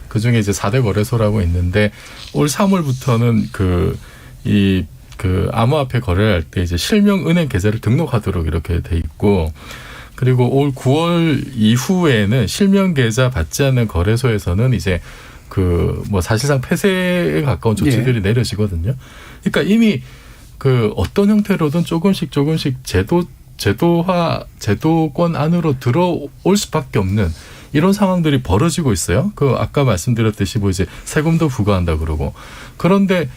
그 중에 이제 4대 거래소라고 있는데, 올 3월부터는 그 암호화폐 거래를 할 때 이제 실명 은행 계좌를 등록하도록 이렇게 돼 있고, 그리고 올 9월 이후에는 실명 계좌 받지 않는 거래소에서는 이제 그 뭐 사실상 폐쇄에 가까운 조치들이 내려지거든요. 그러니까 이미 그 어떤 형태로든 조금씩 제도권 안으로 들어올 수밖에 없는 이런 상황들이 벌어지고 있어요. 그 아까 말씀드렸듯이 뭐 이제 세금도 부과한다 그러고, 그런데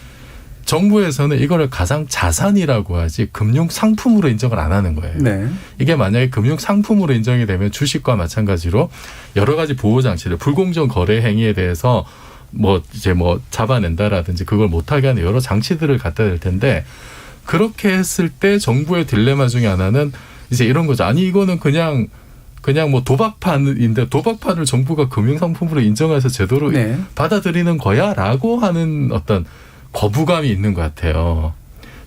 정부에서는 이거를 가상 자산이라고 하지 금융 상품으로 인정을 안 하는 거예요. 이게 만약에 금융 상품으로 인정이 되면 주식과 마찬가지로 여러 가지 보호 장치를, 불공정 거래 행위에 대해서 뭐 이제 뭐 잡아낸다라든지 그걸 못하게 하는 여러 장치들을 갖다 댈 텐데, 그렇게 했을 때 정부의 딜레마 중에 하나는 이제 이런 거죠. 아니 이거는 그냥 뭐 도박판인데 도박판을 정부가 금융 상품으로 인정해서 제도로 받아들이는 거야라고 하는 어떤 거부감이 있는 것 같아요.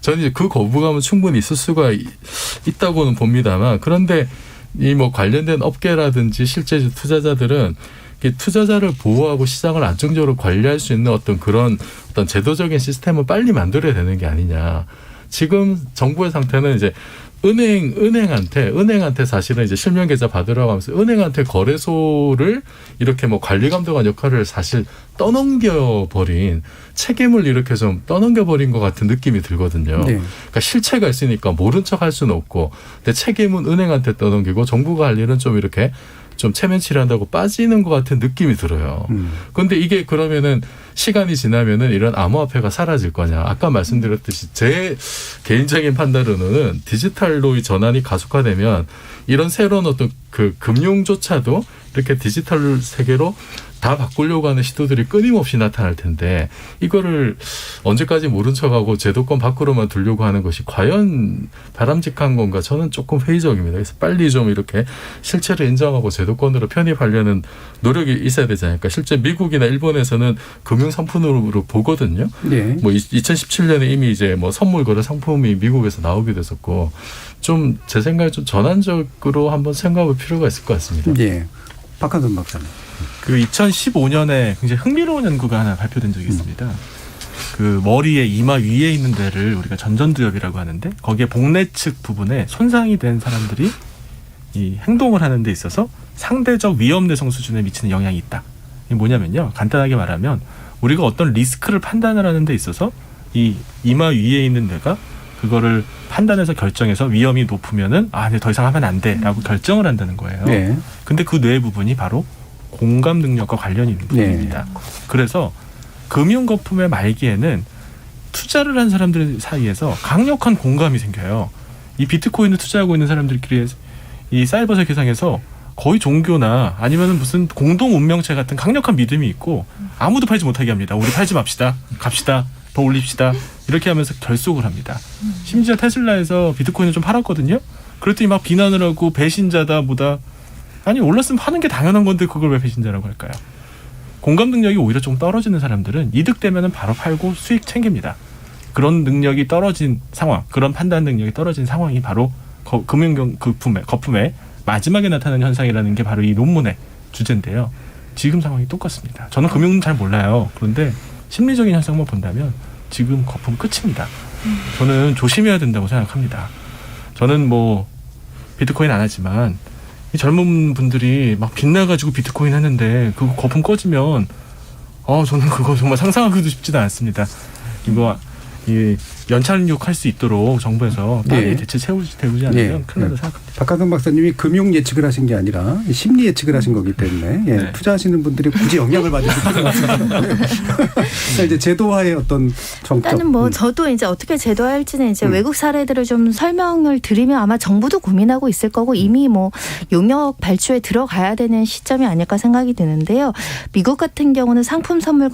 저는 이제 그 거부감은 충분히 있을 수가 있다고는 봅니다만, 그런데 이 뭐 관련된 업계라든지 실제 투자자들은 투자자를 보호하고 시장을 안정적으로 관리할 수 있는 어떤 그런 어떤 제도적인 시스템을 빨리 만들어야 되는 게 아니냐. 지금 정부의 상태는 이제 은행한테 사실은 이제 실명 계좌 받으라고 하면서 은행한테 거래소를 이렇게 뭐 관리 감독한 역할을 사실 떠넘겨버린, 책임을 이렇게 좀 떠넘겨버린 것 같은 느낌이 들거든요. 그러니까 실체가 있으니까 모른 척 할 수는 없고, 근데 책임은 은행한테 떠넘기고 정부가 할 일은 좀 이렇게 좀 체면치를 한다고 빠지는 것 같은 느낌이 들어요. 그런데 이게 그러면은 시간이 지나면은 이런 암호화폐가 사라질 거냐. 아까 말씀드렸듯이 제 개인적인 판단으로는 디지털로의 전환이 가속화되면 이런 새로운 어떤 그 금융조차도 이렇게 디지털 세계로 다 바꾸려고 하는 시도들이 끊임없이 나타날 텐데, 이거를 언제까지 모른 척하고 제도권 밖으로만 두려고 하는 것이 과연 바람직한 건가, 저는 조금 회의적입니다. 그래서 빨리 좀 이렇게 실체를 인정하고 제도권으로 편입하려는 노력이 있어야 되지 않을까. 실제 미국이나 일본에서는 금융 상품으로 보거든요. 뭐 2017년에 이미 이제 뭐 선물 거래 상품이 미국에서 나오기도 했었고, 좀 제 생각에 좀 전환적으로 한번 생각할 필요가 있을 것 같습니다. 박한선 박사님. 그 2015년에 굉장히 흥미로운 연구가 하나 발표된 적이 있습니다. 그 머리에 이마 위에 있는 데를 우리가 전전두엽이라고 하는데, 거기에 복내 측 부분에 손상이 된 사람들이 이 행동을 하는 데 있어서 상대적 위험 내성 수준에 미치는 영향이 있다. 이게 뭐냐면요, 간단하게 말하면 우리가 어떤 리스크를 판단을 하는 데 있어서 이 이마 위에 있는 뇌가 그거를 판단해서 결정해서 위험이 높으면은 네, 더 이상 하면 안 돼라고 결정을 한다는 거예요. 네. 근데 그 뇌 부분이 바로 공감 능력과 관련이 있는 부분입니다. 네. 그래서 금융 거품의 말기에는 투자를 한 사람들 사이에서 강력한 공감이 생겨요. 이 비트코인을 투자하고 있는 사람들끼리 이 사이버 세계상에서 거의 종교나 아니면 무슨 공동 운명체 같은 강력한 믿음이 있고 아무도 팔지 못하게 합니다. 우리 팔지 맙시다. 갑시다. 더 올립시다. 이렇게 하면서 결속을 합니다. 심지어 테슬라에서 비트코인을 좀 팔았거든요. 그랬더니 막 비난을 하고 배신자다 뭐다. 아니 올랐으면 파는 게 당연한 건데 그걸 왜 배신자라고 할까요? 공감 능력이 오히려 좀 떨어지는 사람들은 이득되면은 바로 팔고 수익 챙깁니다. 그런 능력이 떨어진 상황, 그런 판단 능력이 떨어진 상황이 바로 금융 거품의 마지막에 나타나는 현상이라는 게 바로 이 논문의 주제인데요. 지금 상황이 똑같습니다. 저는 금융은 잘 몰라요. 그런데 심리적인 현상만 본다면 지금 거품 끝입니다. 저는 조심해야 된다고 생각합니다. 저는 뭐 비트코인 안 하지만 이 젊은 분들이 막 빛나가지고 비트코인 했는데 그 거품 꺼지면 저는 그거 정말 상상하기도 쉽지도 않습니다. 이거 이 연착륙 할 수 있도록 정부에서 빨리 대체 세우지 않으면 큰일 난다고 생각합니다. 박하성 박사님이 금융 예측을 하신 게 아니라 심리 예측을 하신 거기 때문에 투자하시는 분들이 굳이 영향을 받을 필요가 없습니다. 자, 이제 제도화의 어떤 정점. 일단은 뭐 저도 이제 어떻게 제도화할지는 이제 외국 사례들을 좀 설명을 드리면 아마 정부도 고민하고 있을 거고 이미 뭐 용역 발주에 들어가야 되는 시점이 아닐까 생각이 드는데요. 미국 같은 경우는 상품 선물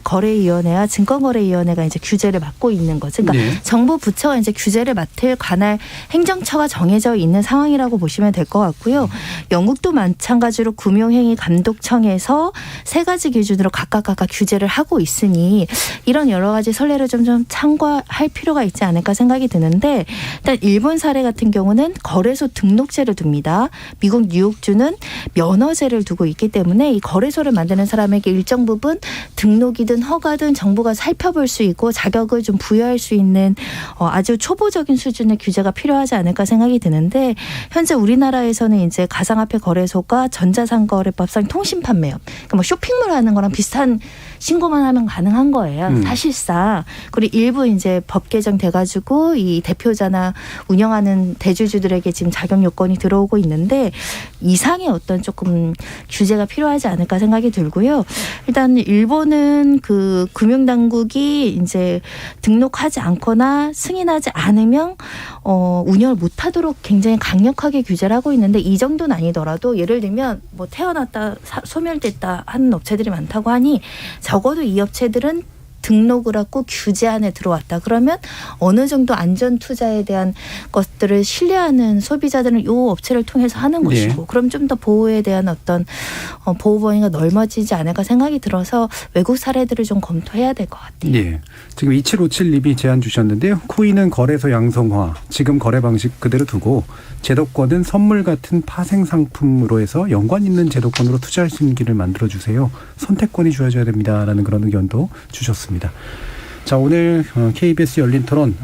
거래위원회와 증권거래위원회가 이제 규제를 맡고 있는 거죠. 그러니까 정부 부처가 이제 규제를 맡을 관할 행정처가 정해져 있는 상황이라고 보시면 될 것 같고요. 영국도 마찬가지로 금융행위 감독청에서 3가지 기준으로 각각 규제를 하고 있으니 이런 여러 가지 선례를 좀 참고할 필요가 있지 않을까 생각이 드는데 일단 일본 사례 같은 경우는 거래소 등록제를 둡니다. 미국 뉴욕주는 면허제를 두고 있기 때문에 이 거래소를 만드는 사람에게 일정 부분 등록이든 허가든 정부가 살펴볼 수 있고 자격을 좀 부여할 수 있는 아주 초보적인 수준의 규제가 필요하지 않을까 생각이 드는데 현재 우리나라에서는 이제 가상화폐 거래소가 전자상거래법상 통신판매업, 그러니까 뭐 쇼핑몰 하는 거랑 비슷한 신고만 하면 가능한 거예요. 사실상. 그리고 일부 이제 법 개정돼가지고 이 대표자나 운영하는 대주주들에게 지금 자격 요건이 들어오고 있는데 이상의 어떤 조금 규제가 필요하지 않을까 생각이 들고요. 일단 일본은 그 금융당국이 이제 등록하지 않거나 승인하지 않으면 운영을 못하도록 굉장히 강력하게 규제를 하고 있는데 이 정도는 아니더라도 예를 들면 뭐 태어났다 소멸됐다 하는 업체들이 많다고 하니 적어도 이 업체들은 등록을 하고 규제 안에 들어왔다. 그러면 어느 정도 안전 투자에 대한 것들을 신뢰하는 소비자들은 이 업체를 통해서 하는 것이고 그럼 좀 더 보호에 대한 어떤 보호 범위가 넓어지지 않을까 생각이 들어서 외국 사례들을 좀 검토해야 될 것 같아요. 예. 지금 2757님이 제안 주셨는데요. 코인은 거래소 양성화, 지금 거래 방식 그대로 두고 제도권은 선물 같은 파생 상품으로 해서 연관 있는 제도권으로 투자할 수 있는 길을 만들어주세요. 선택권이 주어져야 됩니다라는 그런 의견도 주셨습니다. 자, 오늘 KBS 열린 토론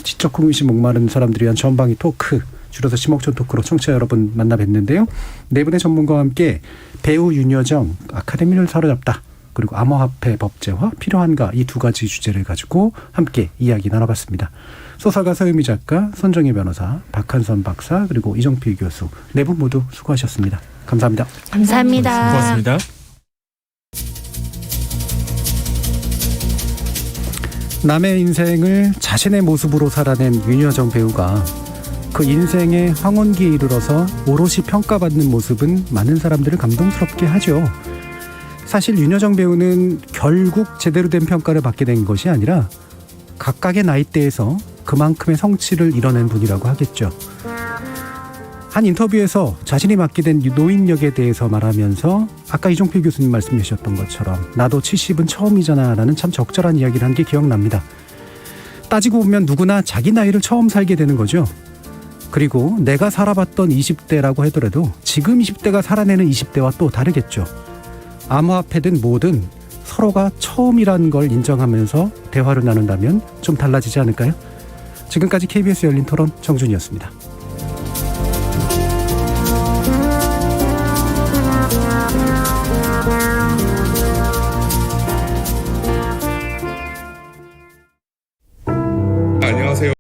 지적 호기심 목마른 사람들을 위한 전방위 토크, 줄여서 심옥전 토크로 청취자 여러분 만나 뵀는데요. 네 분의 전문가와 함께 배우 윤여정, 아카데미를 사로잡다, 그리고 암호화폐 법제화 필요한가, 이 2가지 주제를 가지고 함께 이야기 나눠봤습니다. 소설가 서유미 작가, 손정혜 변호사, 박한선 박사, 그리고 이정필 교수, 네 분 모두 수고하셨습니다. 감사합니다. 감사합니다. 고맙습니다. 남의 인생을 자신의 모습으로 살아낸 윤여정 배우가 그 인생의 황혼기에 이르러서 오롯이 평가받는 모습은 많은 사람들을 감동스럽게 하죠. 사실 윤여정 배우는 결국 제대로 된 평가를 받게 된 것이 아니라 각각의 나이대에서 그만큼의 성취를 이뤄낸 분이라고 하겠죠. 한 인터뷰에서 자신이 맡게 된 노인 역에 대해서 말하면서 아까 이종필 교수님 말씀해 주셨던 것처럼 나도 70은 처음이잖아 라는 참 적절한 이야기를 한 게 기억납니다. 따지고 보면 누구나 자기 나이를 처음 살게 되는 거죠. 그리고 내가 살아봤던 20대라고 하더라도 지금 20대가 살아내는 20대와 또 다르겠죠. 암호화폐든 뭐든 서로가 처음이라는 걸 인정하면서 대화를 나눈다면 좀 달라지지 않을까요? 지금까지 KBS 열린 토론 정준이었습니다.